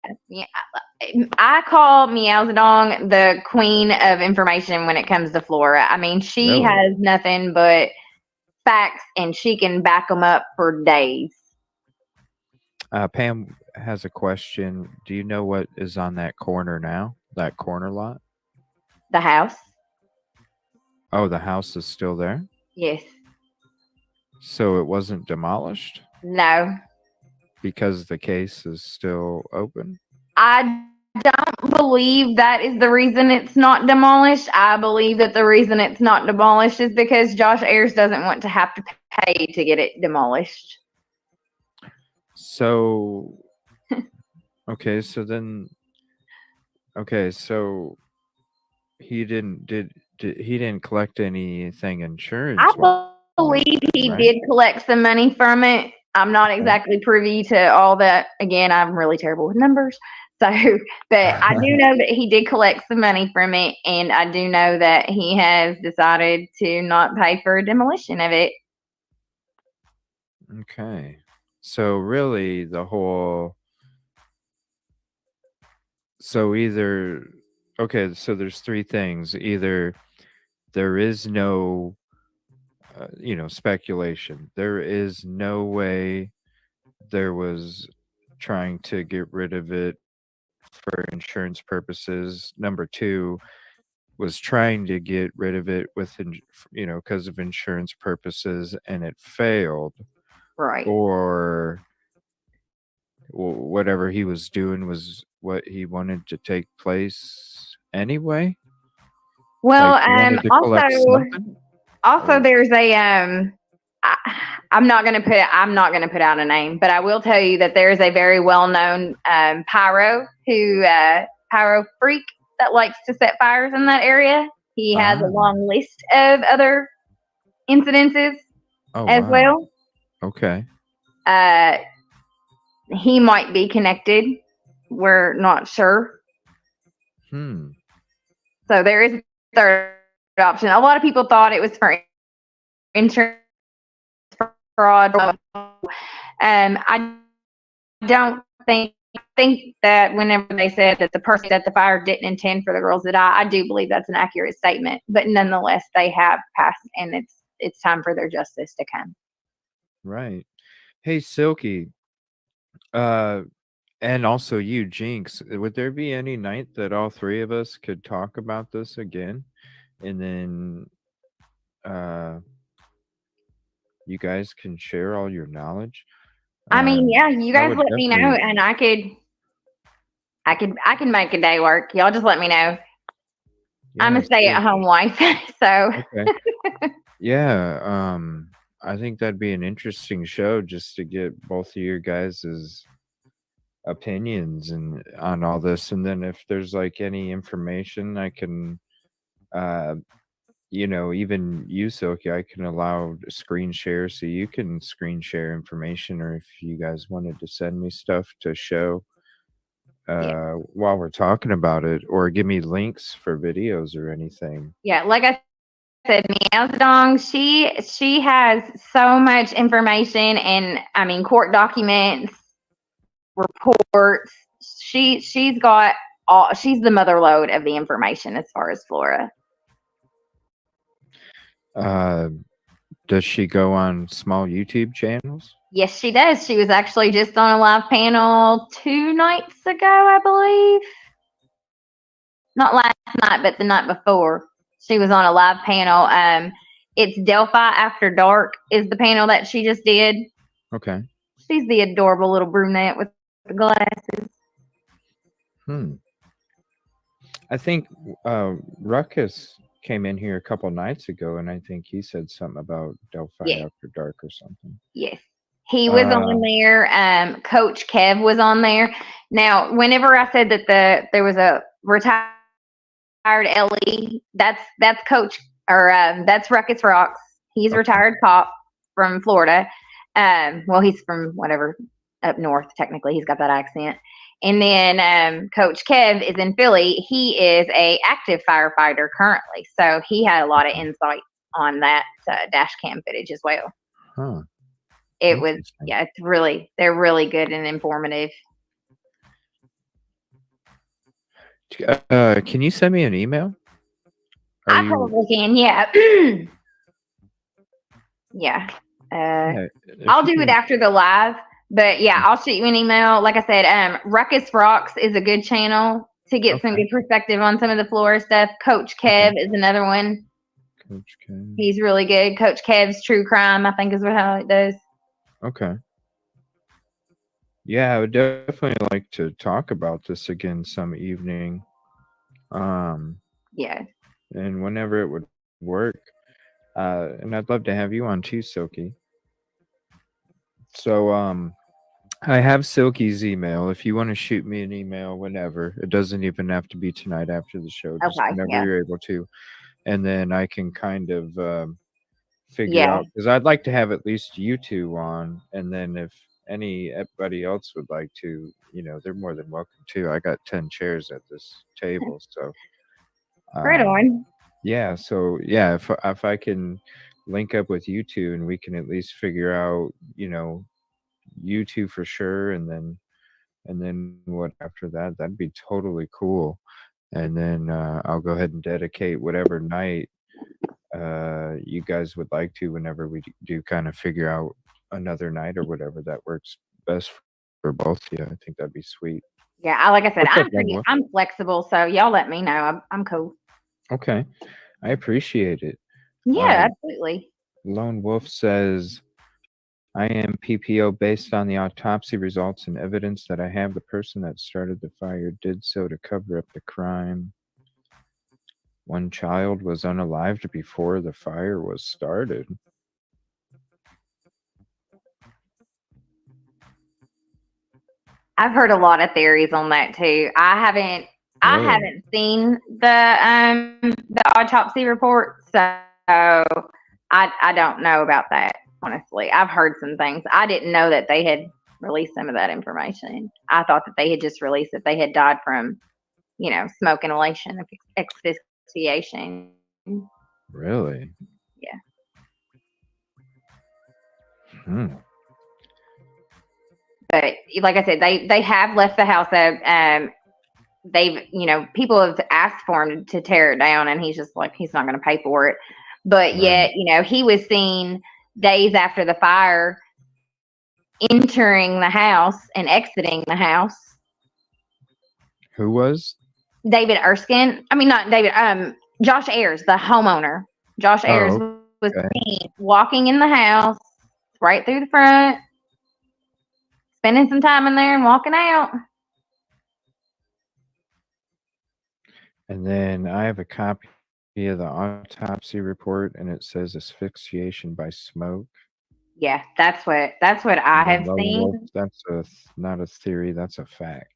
I call Meowzadong the queen of information when it comes to Flora. I mean, she Really? has nothing but facts, and she can back them up for days. Pam has a question. Do you know what is on that corner now? That corner lot? The house? Oh, the house is still there? Yes. So it wasn't demolished No. because the case is still open? I don't believe that is the reason it's not demolished. I believe that the reason it's not demolished is because Josh Ayers doesn't want to have to pay to get it demolished. So, okay, so he didn't collect anything insurance I believe he right? did collect some money from it. I'm not exactly privy to all that. Again, I'm really terrible with numbers. So, but I do know that he did collect some money from it, and I do know that he has decided to not pay for a demolition of it. Okay. So really so there's 3 things. Either there is no speculation. There is no way there was trying to get rid of it for insurance purposes. Number 2 was trying to get rid of it because of insurance purposes and it failed, Right. or whatever he was doing was what he wanted to take place anyway. Well, Like he wanted to collect something. also Or- there's I'm not going to put out a name, but I will tell you that there is a very well-known pyro pyro freak that likes to set fires in that area. He has a long list of other incidences as wow. well. Okay. He might be connected. We're not sure. Hmm. So there is a third option. A lot of people thought it was for insurance fraud. I don't think that whenever they said that the person that the fire didn't intend for the girls to die, I do believe that's an accurate statement. But nonetheless, they have passed, and it's time for their justice to come. Right. Hey, Silky. And also you, Jinx. Would there be any night that all 3 of us could talk about this again, and then you guys can share all your knowledge? I mean, yeah, you I guys would let me know, definitely. and I can make a day work. Y'all just let me know. I'm a Yeah, stay-at-home wife, so okay. Yeah, I think that'd be an interesting show just to get both of your guys's opinions and on all this, and then if there's like any information I can, even you, Silky, I can allow screen share so you can screen share information, or if you guys wanted to send me stuff to show yeah. while we're talking about it, or give me links for videos or anything. Yeah, like I said, Meowzadong, she has so much information, and I mean court documents, reports. She's got all. She's the mother lode of the information as far as Flora. Does she go on small YouTube channels? Yes, she does. She was actually just on a live panel 2 nights ago, I believe. Not last night, but the night before. She was on a live panel. It's Delphi After Dark is the panel that she just did. Okay. She's the adorable little brunette with the glasses. I think Ruckus came in here a couple nights ago, and I think he said something about Delphi Yes. After Dark or something. Yes. He was on there. Coach Kev was on there. Now, whenever I said that there was a retired Ellie, that's Coach, or that's Ruckus Rocks. He's a retired cop from Florida. Well, he's from whatever, up north, technically. He's got that accent. And then Coach Kev is in Philly. He is a active firefighter currently. So he had a lot of insight on that dash cam footage as well. Huh. It was, yeah, they're really good and informative. Can you send me an email? I probably can, yeah. Yeah. I'll do it after the live, but yeah, I'll shoot you an email. Like I said, Ruckus Rocks is a good channel to get some good perspective on some of the Florida stuff. Coach Kev is another one. Coach Kev. He's really good. Coach Kev's True Crime, I think, is how it does. Okay. Yeah, I would definitely like to talk about this again some evening. Yeah. And whenever it would work. And I'd love to have you on too, Silky. So I have Silky's email. If you want to shoot me an email whenever, it doesn't even have to be tonight after the show, just whenever you're able to. And then I can kind of figure out, because I'd like to have at least you two on, and then if anybody else would like to, they're more than welcome to. I got 10 chairs at this table, so right on. Yeah, so yeah, if I can link up with you two and we can at least figure out, you two for sure, and then what after that, that'd be totally cool. And then I'll go ahead and dedicate whatever night you guys would like to, whenever we do kind of figure out another night or whatever that works best for both of you. I think that'd be sweet. Yeah, like I said, I'm flexible, so y'all let me know. I'm cool. Okay, I appreciate it. Yeah, absolutely. Lone Wolf says, I am PPO based on the autopsy results and evidence that I have the person that started the fire did so to cover up the crime. One child was unalived before the fire was started. I've heard a lot of theories on that too. I haven't seen the autopsy report, so I don't know about that, honestly. I've heard some things. I didn't know that they had released some of that information. I thought that they had just released that they had died from, smoke inhalation, asphyxiation. Really? Yeah. But like I said, they have left the house. They've, people have asked for him to tear it down, and he's just like, he's not going to pay for it. But yet, he was seen days after the fire entering the house and exiting the house. Who was? David Erskine. I mean, not David. Josh Ayers, the homeowner. Josh Ayers was seen walking in the house right through the front, spending some time in there and walking out. And then I have a copy of the autopsy report, and it says asphyxiation by smoke. Yeah, that's what I have seen. That's not a theory, that's a fact.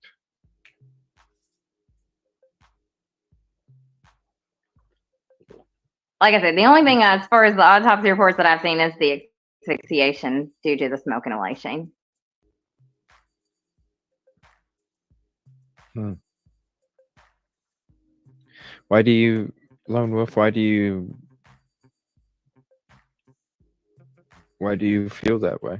Like I said, the only thing as far as the autopsy reports that I've seen is the asphyxiation due to the smoke inhalation. Why do you, Lone Wolf, why do you feel that way?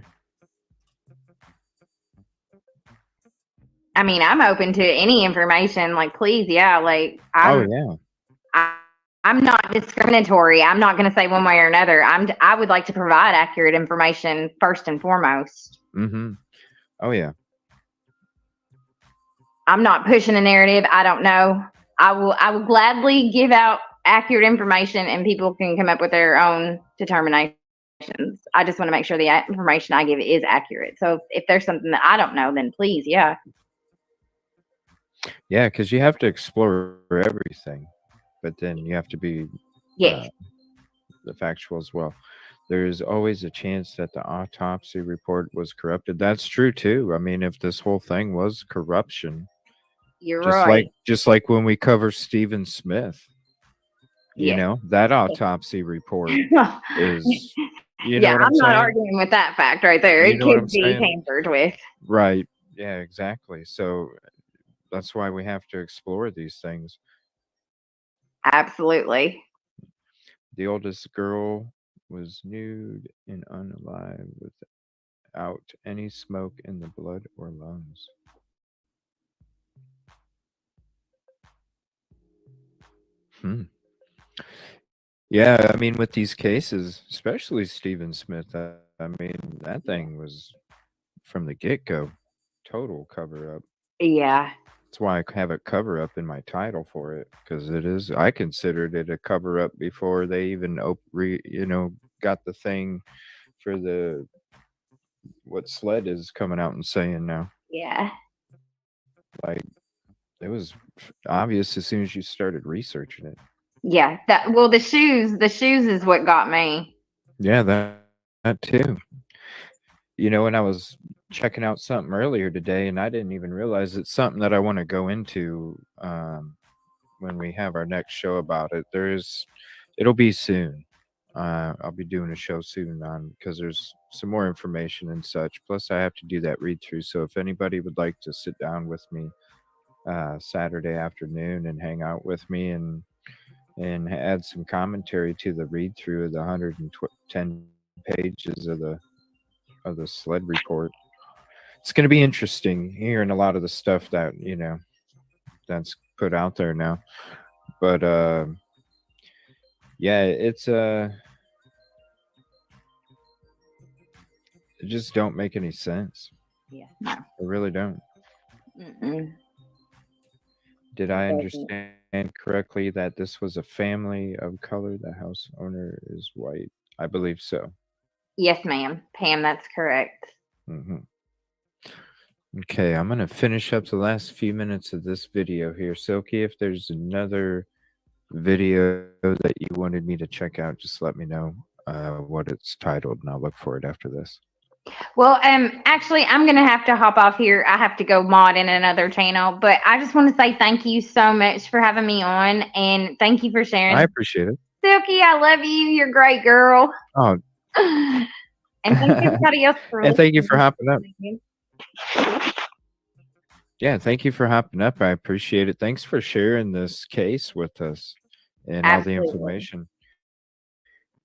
I mean, I'm open to any information. Like, please, yeah. Like, I'm not discriminatory. I'm not going to say one way or another. I would like to provide accurate information first and foremost. Mm-hmm. Oh yeah. I'm not pushing a narrative. I don't know. I will gladly give out accurate information and people can come up with their own determinations. I just want to make sure the information I give is accurate. So if there's something that I don't know, then please, yeah. Yeah, because you have to explore everything, but then you have to be Yes. the factual as well. There's always a chance that the autopsy report was corrupted. That's true too. I mean, if this whole thing was corruption, You're just right. like when we cover Stephen Smith, you Yes. know, that autopsy report is, you know Yeah, what I'm I'm not saying? arguing with that fact right there. You It know what I'm could be saying? tampered with. Right. Yeah, exactly. So that's why we have to explore these things. Absolutely. The oldest girl was nude and unalive without any smoke in the blood or lungs. Hmm. Yeah, I mean, with these cases, especially Stephen Smith, I mean, that thing was from the get go total cover up. Yeah. That's why I have a cover up in my title for it, because it is. I considered it a cover up before they even got the thing for the what Sled is coming out and saying now. Yeah. Like it was obvious as soon as you started researching it. Yeah. The shoes is what got me. Yeah, that too. You know, and I was checking out something earlier today, and I didn't even realize it's something that I want to go into when we have our next show about it. It'll be soon. I'll be doing a show soon on because there's some more information and such. Plus, I have to do that read through. So if anybody would like to sit down with me Saturday afternoon and hang out with me and add some commentary to the read through of the 110 pages of the sled report. It's going to be interesting hearing a lot of the stuff that that's put out there now. But yeah, it just don't make any sense. Yeah. No. It really don't. Mm-mm. Did I It doesn't. understand correctly that this was a family of color? The house owner is white. I believe so. Yes, ma'am. Pam, that's correct. Hmm. Okay, I'm going to finish up the last few minutes of this video here. Silky, if there's another video that you wanted me to check out, just let me know what it's titled, and I'll look for it after this. Well, actually, I'm gonna have to hop off here. I have to go mod in another channel, but I just want to say thank you so much for having me on, and thank you for sharing. I appreciate it. Silky, I love you. You're a great girl. Oh, And thank everybody else for and thank you for listening. hopping up. Yeah, thank you for hopping up. I appreciate it. Thanks for sharing this case with us and Absolutely. all the information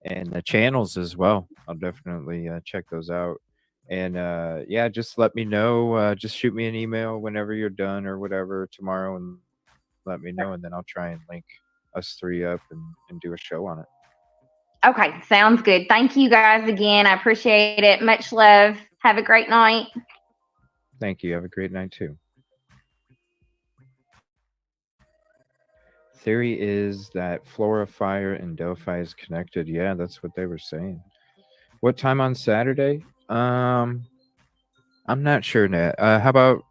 and the channels as well. I'll definitely check those out. And yeah, just let me know. Just shoot me an email whenever you're done or whatever tomorrow and let me know. And then I'll try and link us three up and do a show on it. Okay, sounds good. Thank you guys again. I appreciate it. Much love. Have a great night. Thank you. Have a great night too. Theory is that Flora fire and Delphi is connected. Yeah, that's what they were saying. What time on Saturday? I'm not sure, Nat. How about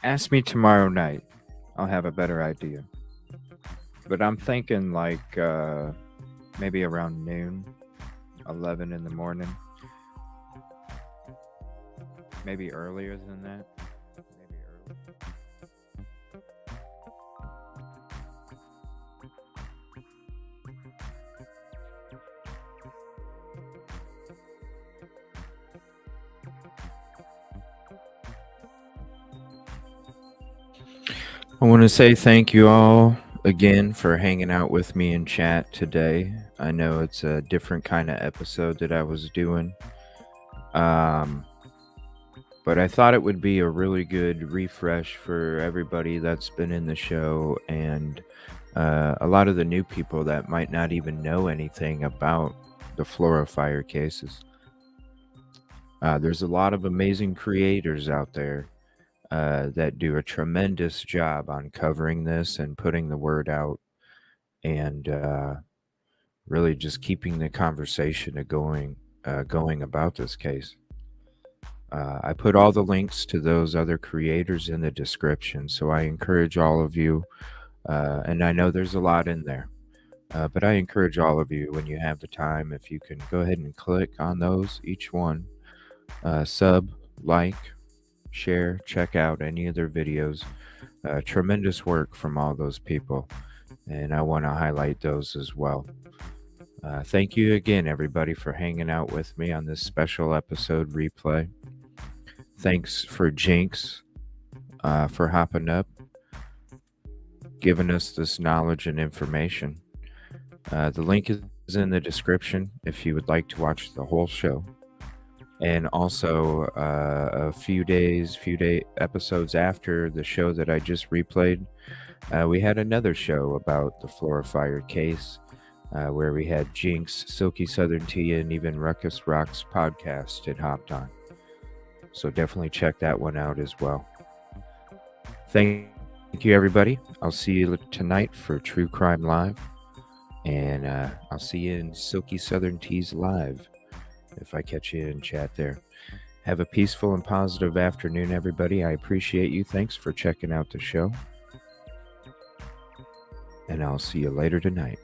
ask me tomorrow night? I'll have a better idea. But I'm thinking like maybe around noon, 11 in the morning. Maybe earlier than that. Maybe early. I want to say thank you all again for hanging out with me in chat today. I know it's a different kind of episode that I was doing. But I thought it would be a really good refresh for everybody that's been in the show, and a lot of the new people that might not even know anything about the Flora fire cases. There's a lot of amazing creators out there that do a tremendous job on covering this and putting the word out, and really just keeping the conversation going about this case. I put all the links to those other creators in the description, so I encourage all of you, and I know there's a lot in there, but I encourage all of you, when you have the time, if you can go ahead and click on those, each one, sub, like, share, check out any of their videos. Tremendous work from all those people, and I want to highlight those as well. Thank you again, everybody, for hanging out with me on this special episode replay. Thanks for Jinx for hopping up, giving us this knowledge and information. The link is in the description if you would like to watch the whole show. And also a few episodes after the show that I just replayed, we had another show about the Flora fire case, where we had Jinx, Silky Southern Tia, and even Ruckus Rock's podcast had hopped on. So definitely check that one out as well. Thank you, everybody. I'll see you tonight for True Crime Live. And I'll see you in Silky Southern Teas Live, if I catch you in chat there. Have a peaceful and positive afternoon, everybody. I appreciate you. Thanks for checking out the show. And I'll see you later tonight.